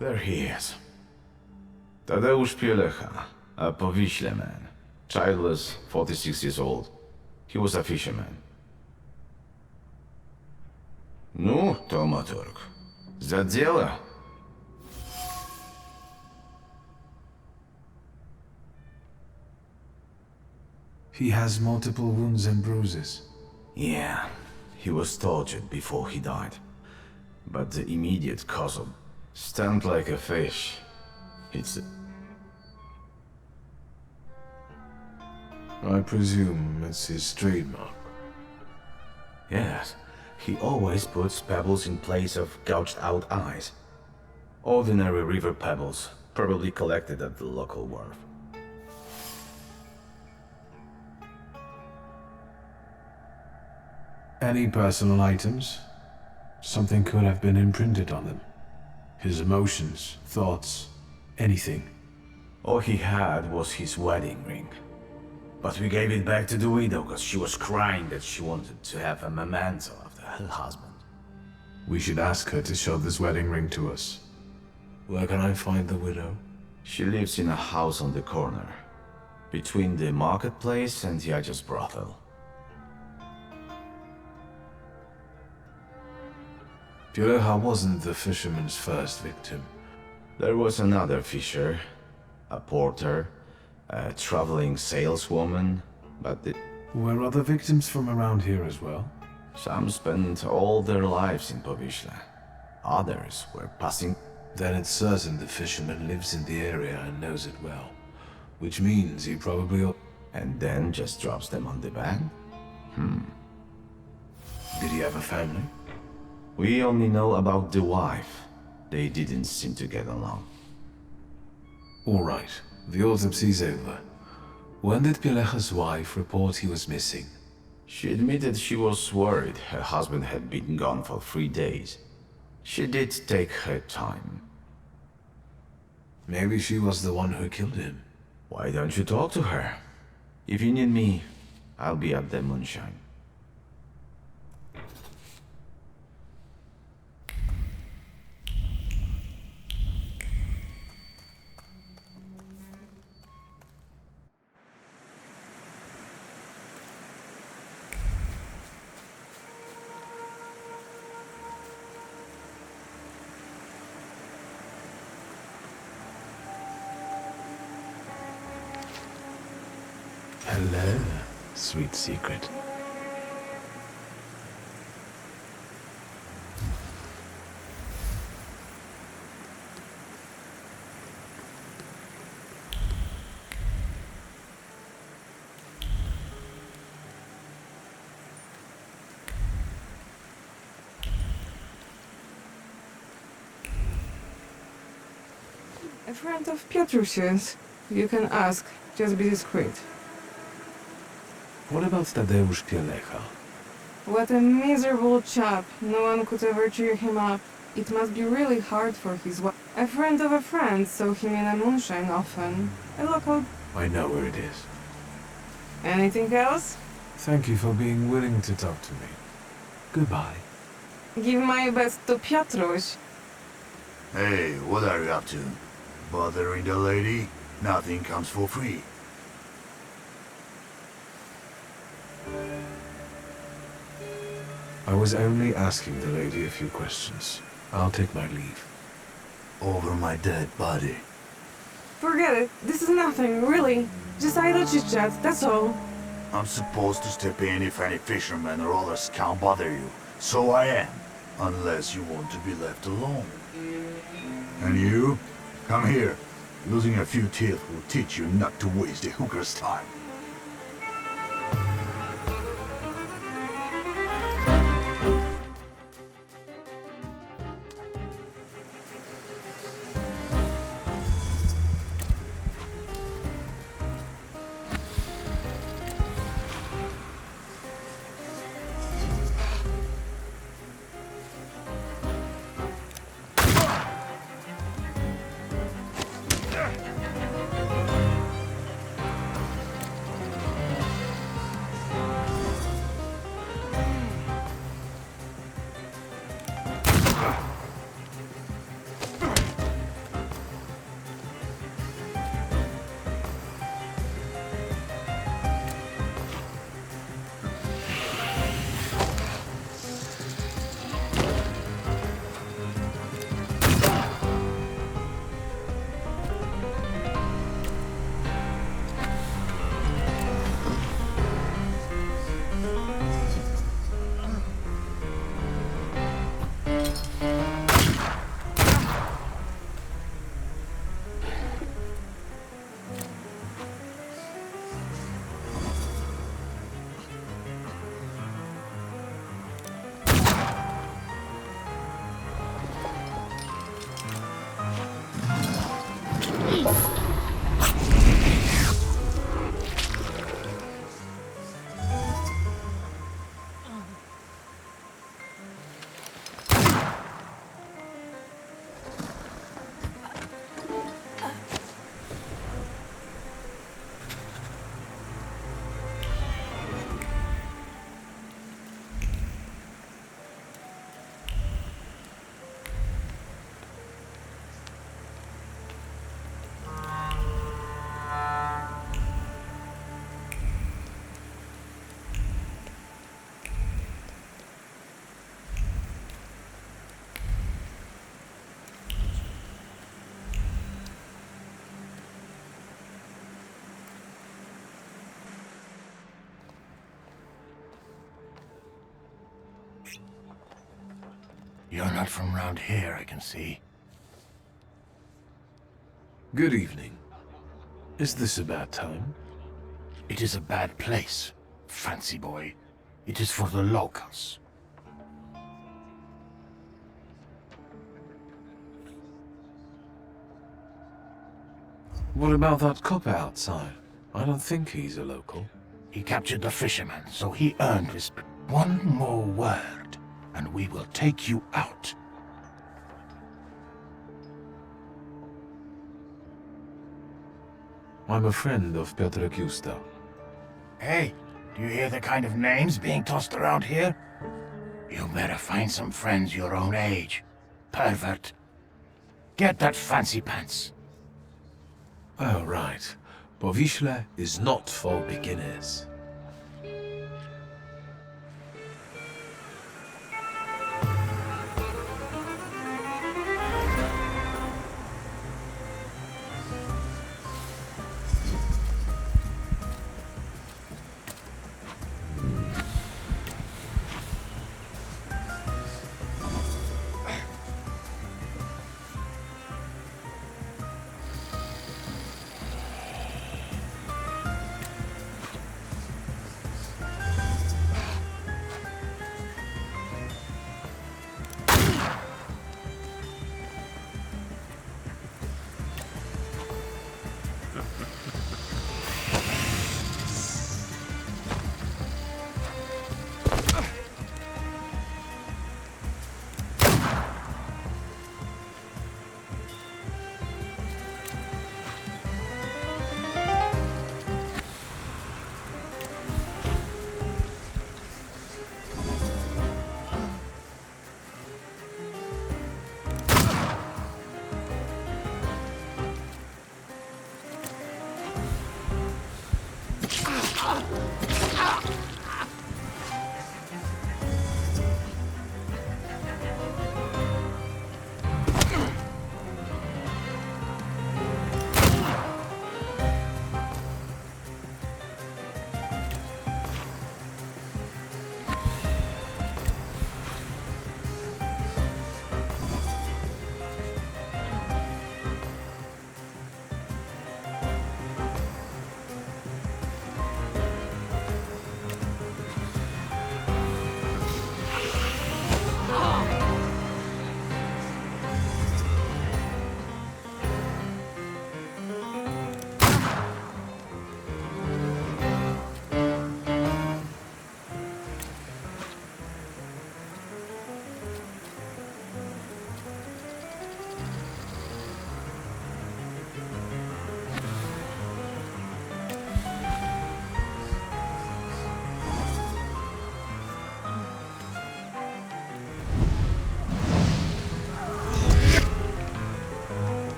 There he is. Tadeusz Pielecha, a Powiśle man. Childless, 46 years old. He was a fisherman. Ну, Тауматург, за дело. He has multiple wounds and bruises. Yeah, he was tortured before he died. But the immediate cause of stunned like a fish. It's... I presume it's his trademark. Yes, he always puts pebbles in place of gouged out eyes. Ordinary river pebbles, probably collected at the local wharf. Any personal items? Something could have been imprinted on them. His emotions, thoughts, anything. All he had was his wedding ring. But we gave it back to the widow because she was crying that she wanted to have a memento of her husband. We should ask her to show this wedding ring to us. Where can I find the widow? She lives in a house on the corner, between the marketplace and Yaja's brothel. Pielecha wasn't the fisherman's first victim. There was another fisher, a porter, a traveling saleswoman, but were other victims from around here as well? Some spent all their lives in Powiśle. Others were passing... Then it's certain the fisherman lives in the area and knows it well. Which means he probably... And then just drops them on the van? Did he have a family? We only know about the wife. They didn't seem to get along. All right. The autopsy's over. When did Pielecha's wife report he was missing? She admitted she was worried her husband had been gone for 3 days. She did take her time. Maybe she was the one who killed him. Why don't you talk to her? If you need me, I'll be at the moonshine. Hello, sweet secret. A friend of Piotrusia's. You can ask, just be discreet. What about Tadeusz Pielecha? What a miserable chap. No one could ever cheer him up. It must be really hard for his wife. A friend of a friend saw him in a moonshine often. A local... I know where it is. Anything else? Thank you for being willing to talk to me. Goodbye. Give my best to Piotruś. Hey, what are you up to? Bothering the lady? Nothing comes for free. I was only asking the lady a few questions. I'll take my leave. Over my dead body. Forget it. This is nothing, really. Just idle chit-chat, that's all. I'm supposed to step in if any fishermen or others can't bother you. So I am. Unless you want to be left alone. And you? Come here. Losing a few teeth will teach you not to waste a hooker's time. You're not from around here, I can see. Good evening. Is this a bad time? It is a bad place, fancy boy. It is for the locals. What about that copper outside? I don't think he's a local. He captured the fisherman, so he earned his... One more word, and we will take you out. I'm a friend of Piotr Gusta. Hey, Do you hear the kind of names being tossed around here? You better find some friends your own age. Pervert. Get that fancy pants. Oh, right. Povishla is not for beginners.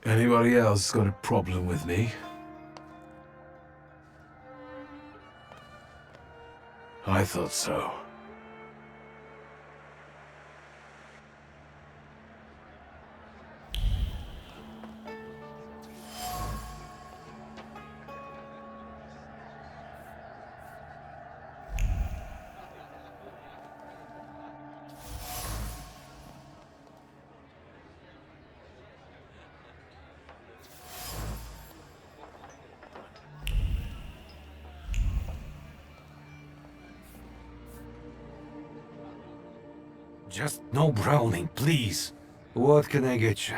Anybody else got a problem with me? I thought so. Just no browning, please. What can I get you?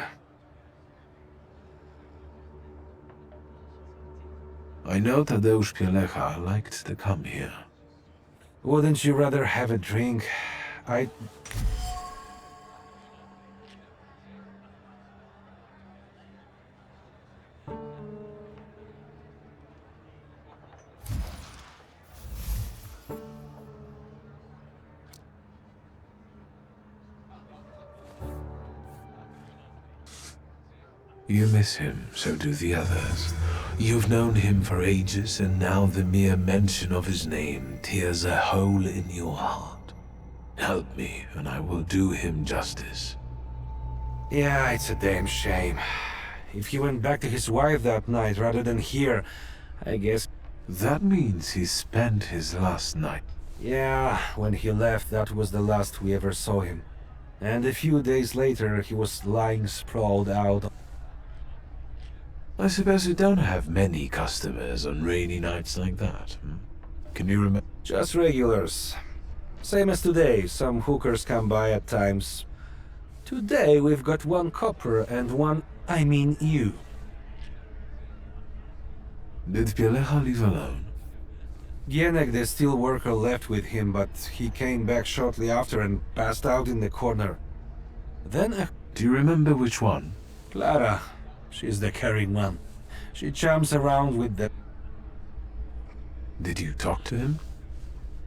I know Tadeusz Pielecha liked to come here. Wouldn't you rather have a drink? You miss him, so do the others. You've known him for ages, and now the mere mention of his name tears a hole in your heart. Help me, and I will do him justice. Yeah, it's a damn shame. If he went back to his wife that night rather than here, I guess... That means he spent his last night. Yeah, when he left, that was the last we ever saw him. And a few days later, he was lying sprawled out. I suppose you don't have many customers on rainy nights like that. Can you remember? Just regulars. Same as today, some hookers come by at times. Today we've got one copper and one, I mean you. Did Pielecha leave alone? Gienek, the steel worker, left with him, but he came back shortly after and passed out in the corner. Then Do you remember which one? Clara. She's the caring one. She chums around with the... Did you talk to him?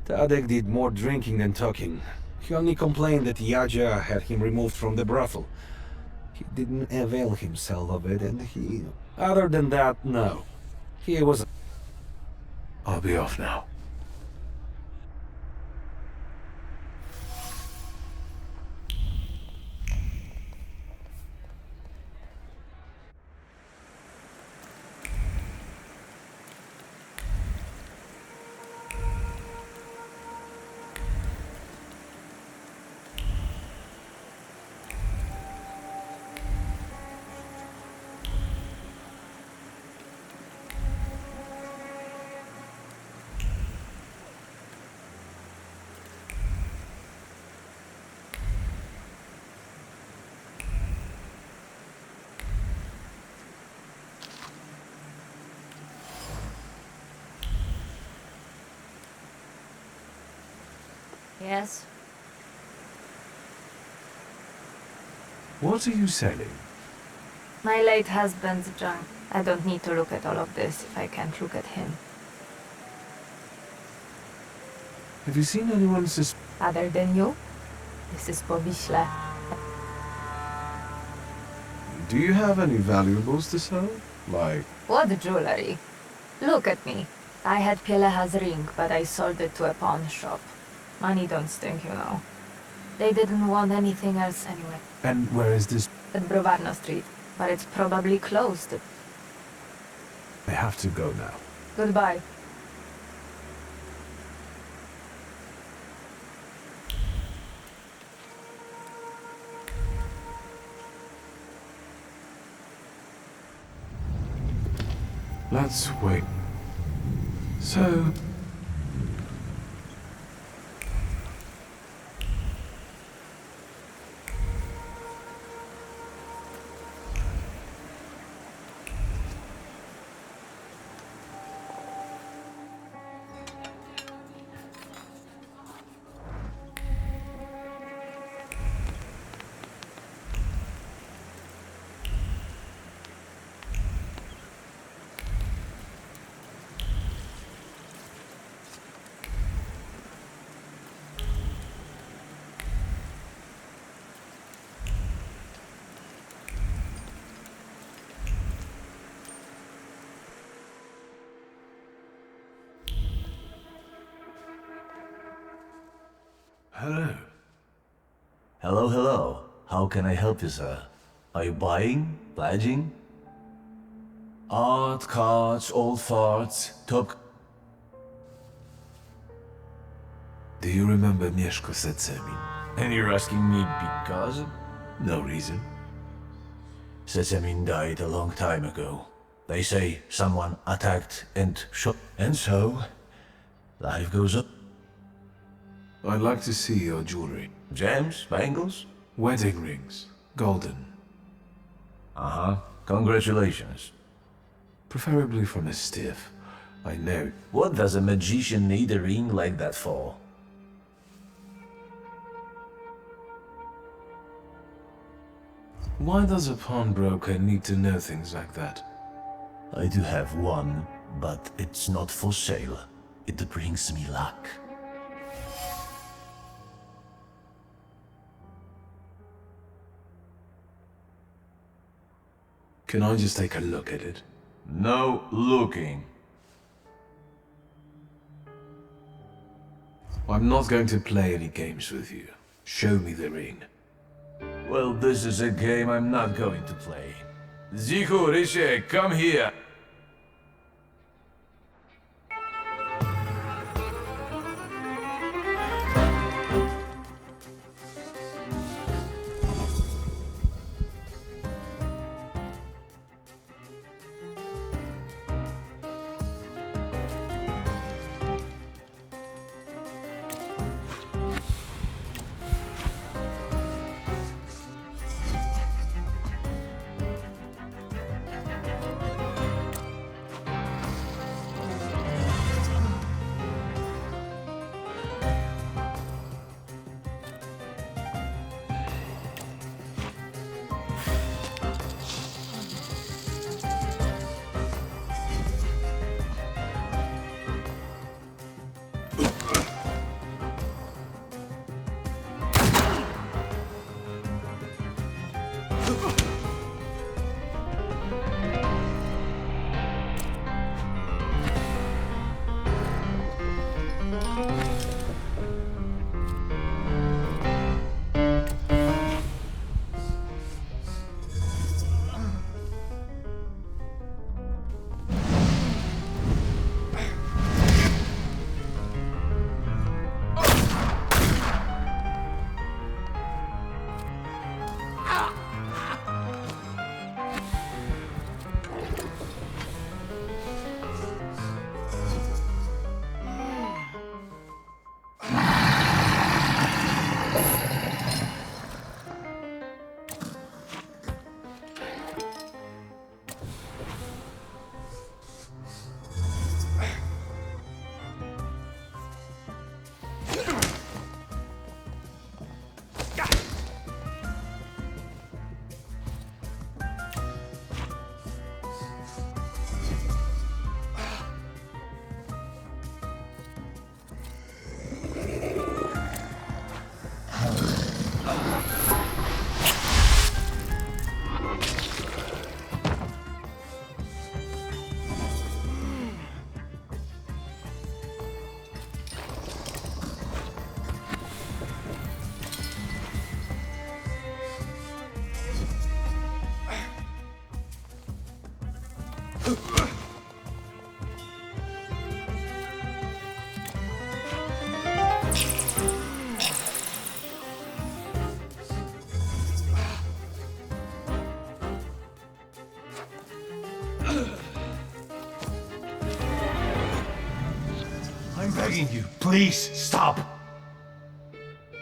Tadek did more drinking than talking. He only complained that Yadzia had him removed from the brothel. He didn't avail himself of it, and he... Other than that, no. He was... I'll be off now. Yes? What are you selling? My late husband's junk. I don't need to look at all of this if I can't look at him. Have you seen anyone Other than you? This is Powiśle. Do you have any valuables to sell? Like... What jewelry? Look at me. I had Pielecha's ring, but I sold it to a pawn shop. Money don't stink, you know. They didn't want anything else anyway. And where is this? At Browarno Street, but it's probably closed. I have to go now. Goodbye. Let's wait. So... Hello. Hello, hello. How can I help you, sir? Are you buying? Pledging? Art, cards, old farts, talk... Do you remember Mieszko Sesemin? And you're asking me because? No reason. Sesemin died a long time ago. They say someone attacked and shot. And so, life goes up. I'd like to see your jewelry. Gems? Bangles? Wedding rings. Golden. Uh-huh. Congratulations. Preferably from a stiff. I know. What does a magician need a ring like that for? Why does a pawnbroker need to know things like that? I do have one, but it's not for sale. It brings me luck. Can I just take a look at it? No looking. I'm not going to play any games with you. Show me the ring. Well, this is a game I'm not going to play. Ziku, Rishi, come here. I'm begging you, please stop.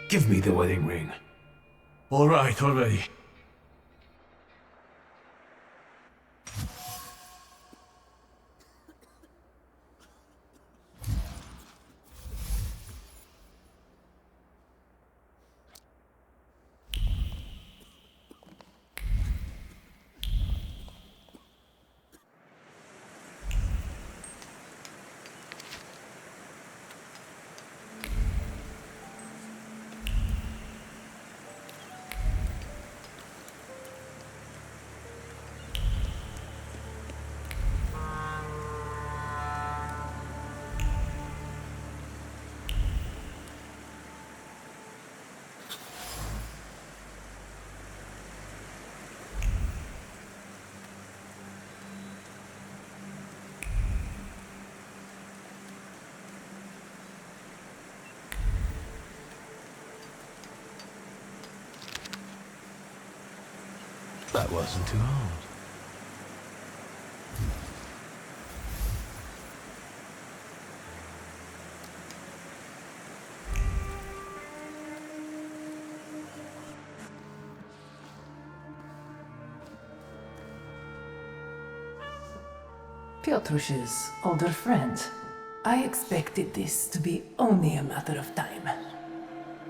Give me the wedding ring. All right, already. That wasn't too hard. Piotrus's older friend. I expected this to be only a matter of time.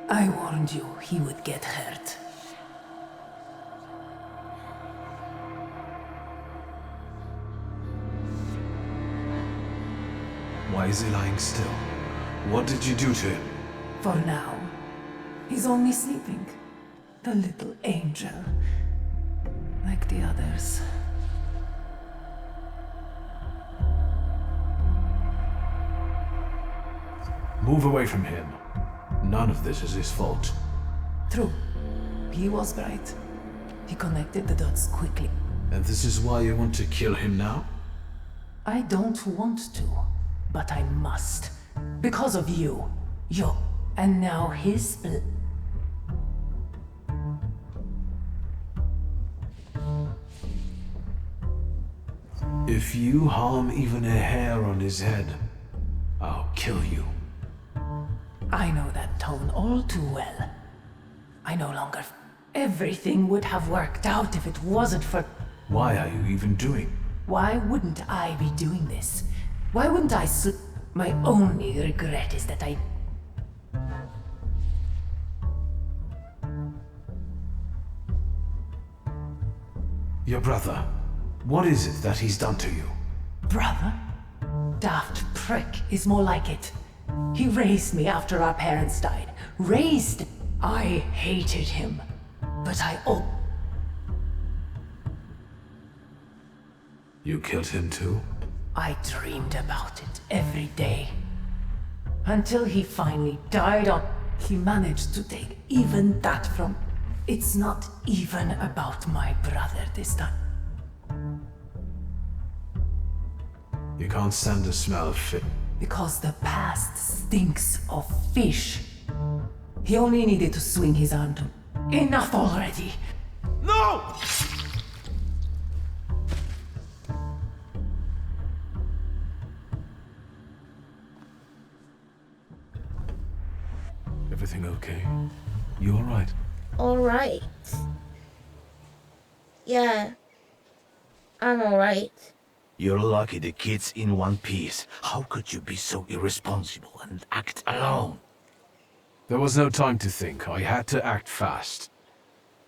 I warned you he would get hurt. Why is he lying still? What did you do to him? For now, he's only sleeping. The little angel. Like the others. Move away from him. None of this is his fault. True. He was right. He connected the dots quickly. And this is why you want to kill him now? I don't want to, but I must. Because of you. And now his If you harm even a hair on his head, I'll kill you. I know that tone all too well. I no longer... Everything would have worked out if it wasn't for... Why are you even doing? Why wouldn't I be doing this? Why wouldn't I My only regret is that I... Your brother. What is it that he's done to you? Brother? Daft prick is more like it. He raised me after our parents died. Raised! I hated him. But You killed him too? I dreamed about it every day. Until he finally died on... He managed to take even that from... It's not even about my brother this time. You can't stand the smell of fish. Because the past stinks of fish. He only needed to swing his arm to... Enough already! No! Everything okay? You alright? Alright. Yeah. I'm alright. You're lucky the kid's in one piece. How could you be so irresponsible and act alone? There was no time to think. I had to act fast.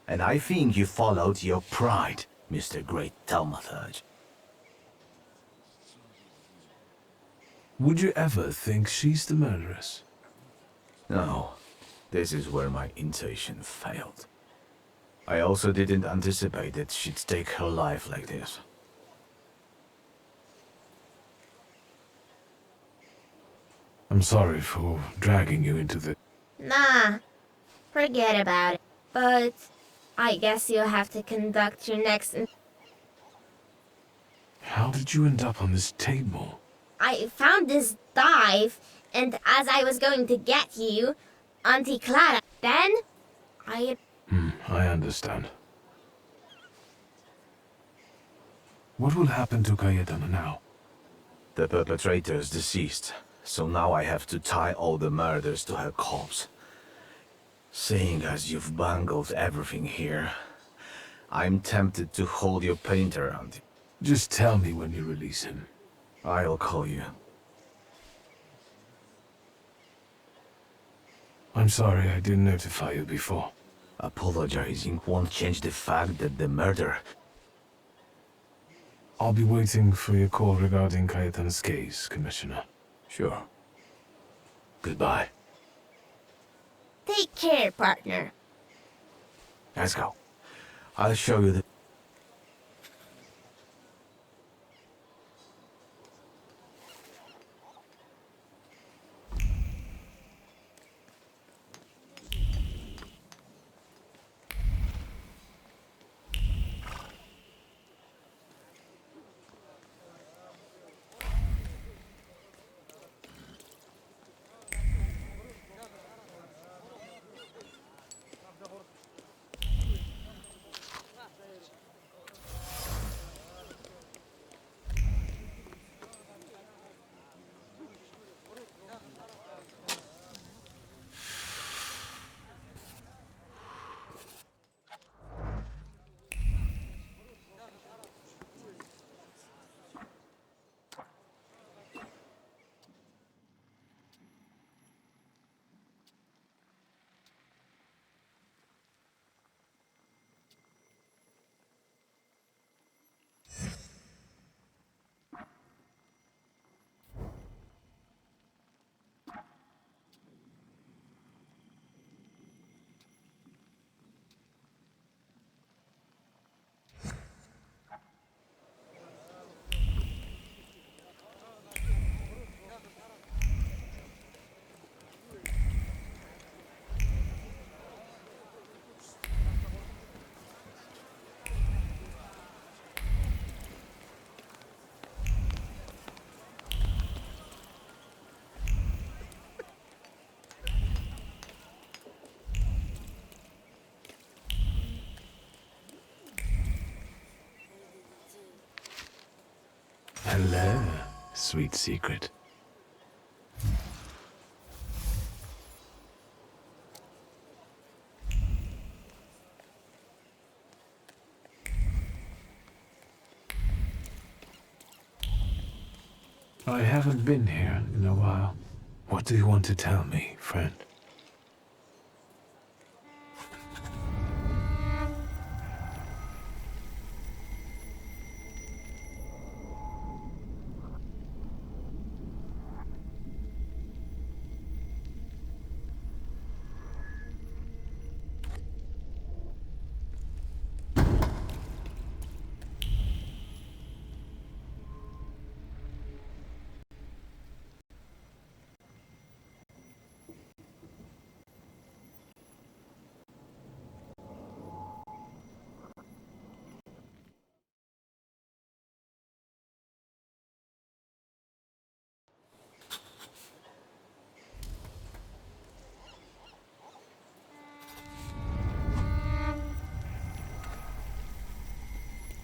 And I think you followed your pride, Mr. Great Thaumaturge. Would you ever think she's the murderess? No. This is where my intuition failed. I also didn't anticipate that she'd take her life like this. I'm sorry for dragging you into the... Nah. Forget about it. But I guess you'll have to conduct your next... How did you end up on this table? I found this dive, and as I was going to get you, Auntie Clara, then I understand. What will happen to Cayetana now? The perpetrator is deceased, so now I have to tie all the murders to her corpse. Seeing as you've bungled everything here, I'm tempted to hold your painter, Auntie. Just tell me when you release him. I'll call you. I'm sorry I didn't notify you before. Apologizing won't change the fact that the murder... I'll be waiting for your call regarding Cayetana's case, Commissioner. Sure. Goodbye. Take care, partner. Let's go. I'll show you the... Hello, sweet secret. I haven't been here in a while. What do you want to tell me, friend?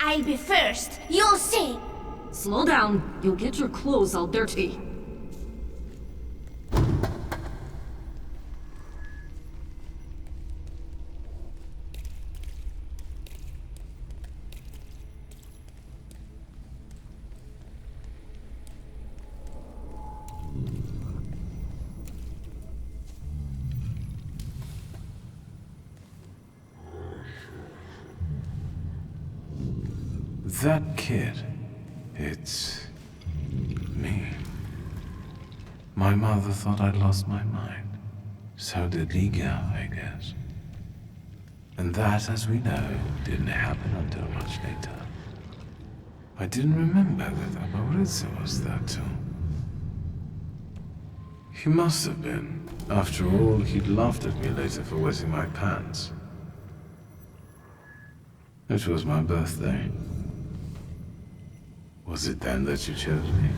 I'll be first. You'll see. Slow down. You'll get your clothes all dirty. That kid, it's me. My mother thought I'd lost my mind. So did Liga, I guess. And that, as we know, didn't happen until much later. I didn't remember that Abauriza was that too. He must have been. After all, he'd laughed at me later for wetting my pants. It was my birthday. Was it then that you chose me?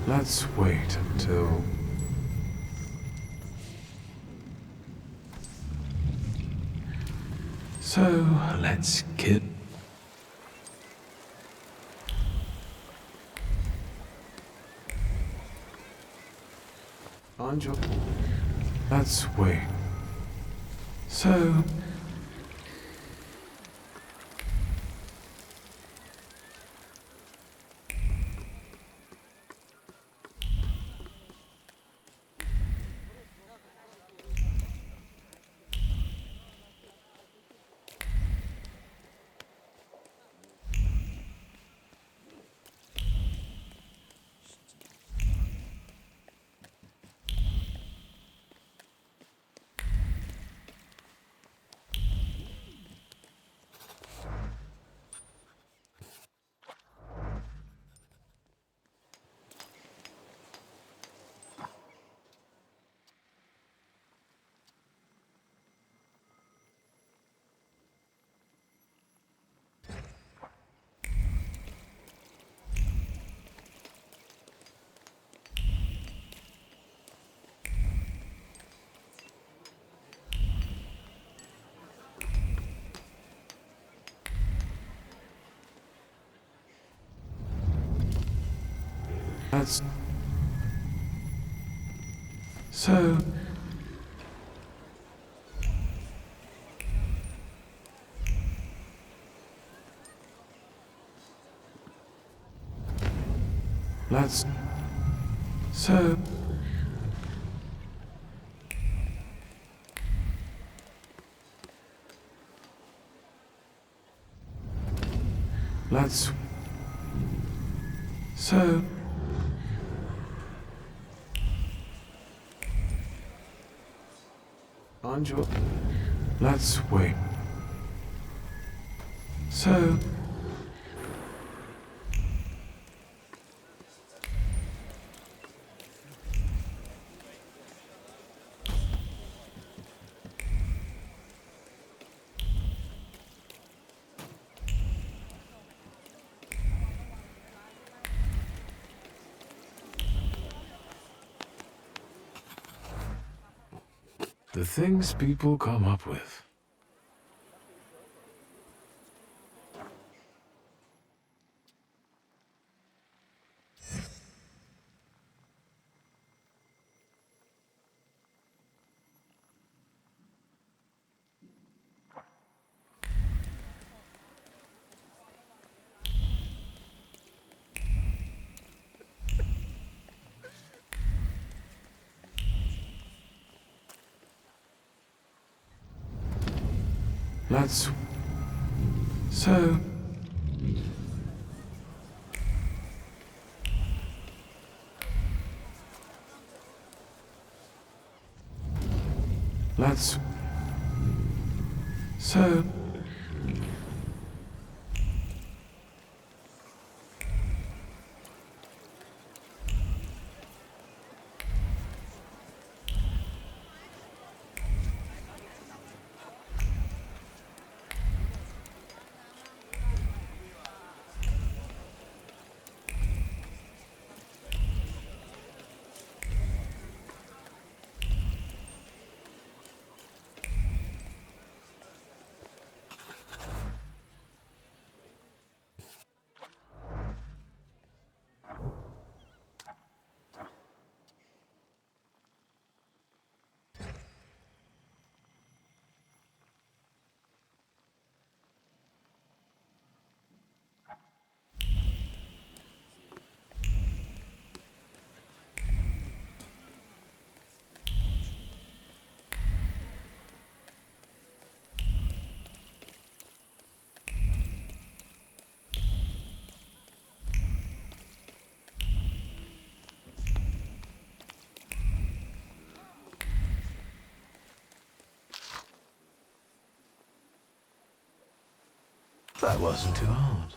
Let's wait until... So, let's get... Find your... Let's wait. So... Let's... So... Let's... So... Let's... So... Anjo... Let's wait. So... The things people come up with. Let's... So... Let's... So... That wasn't too hard.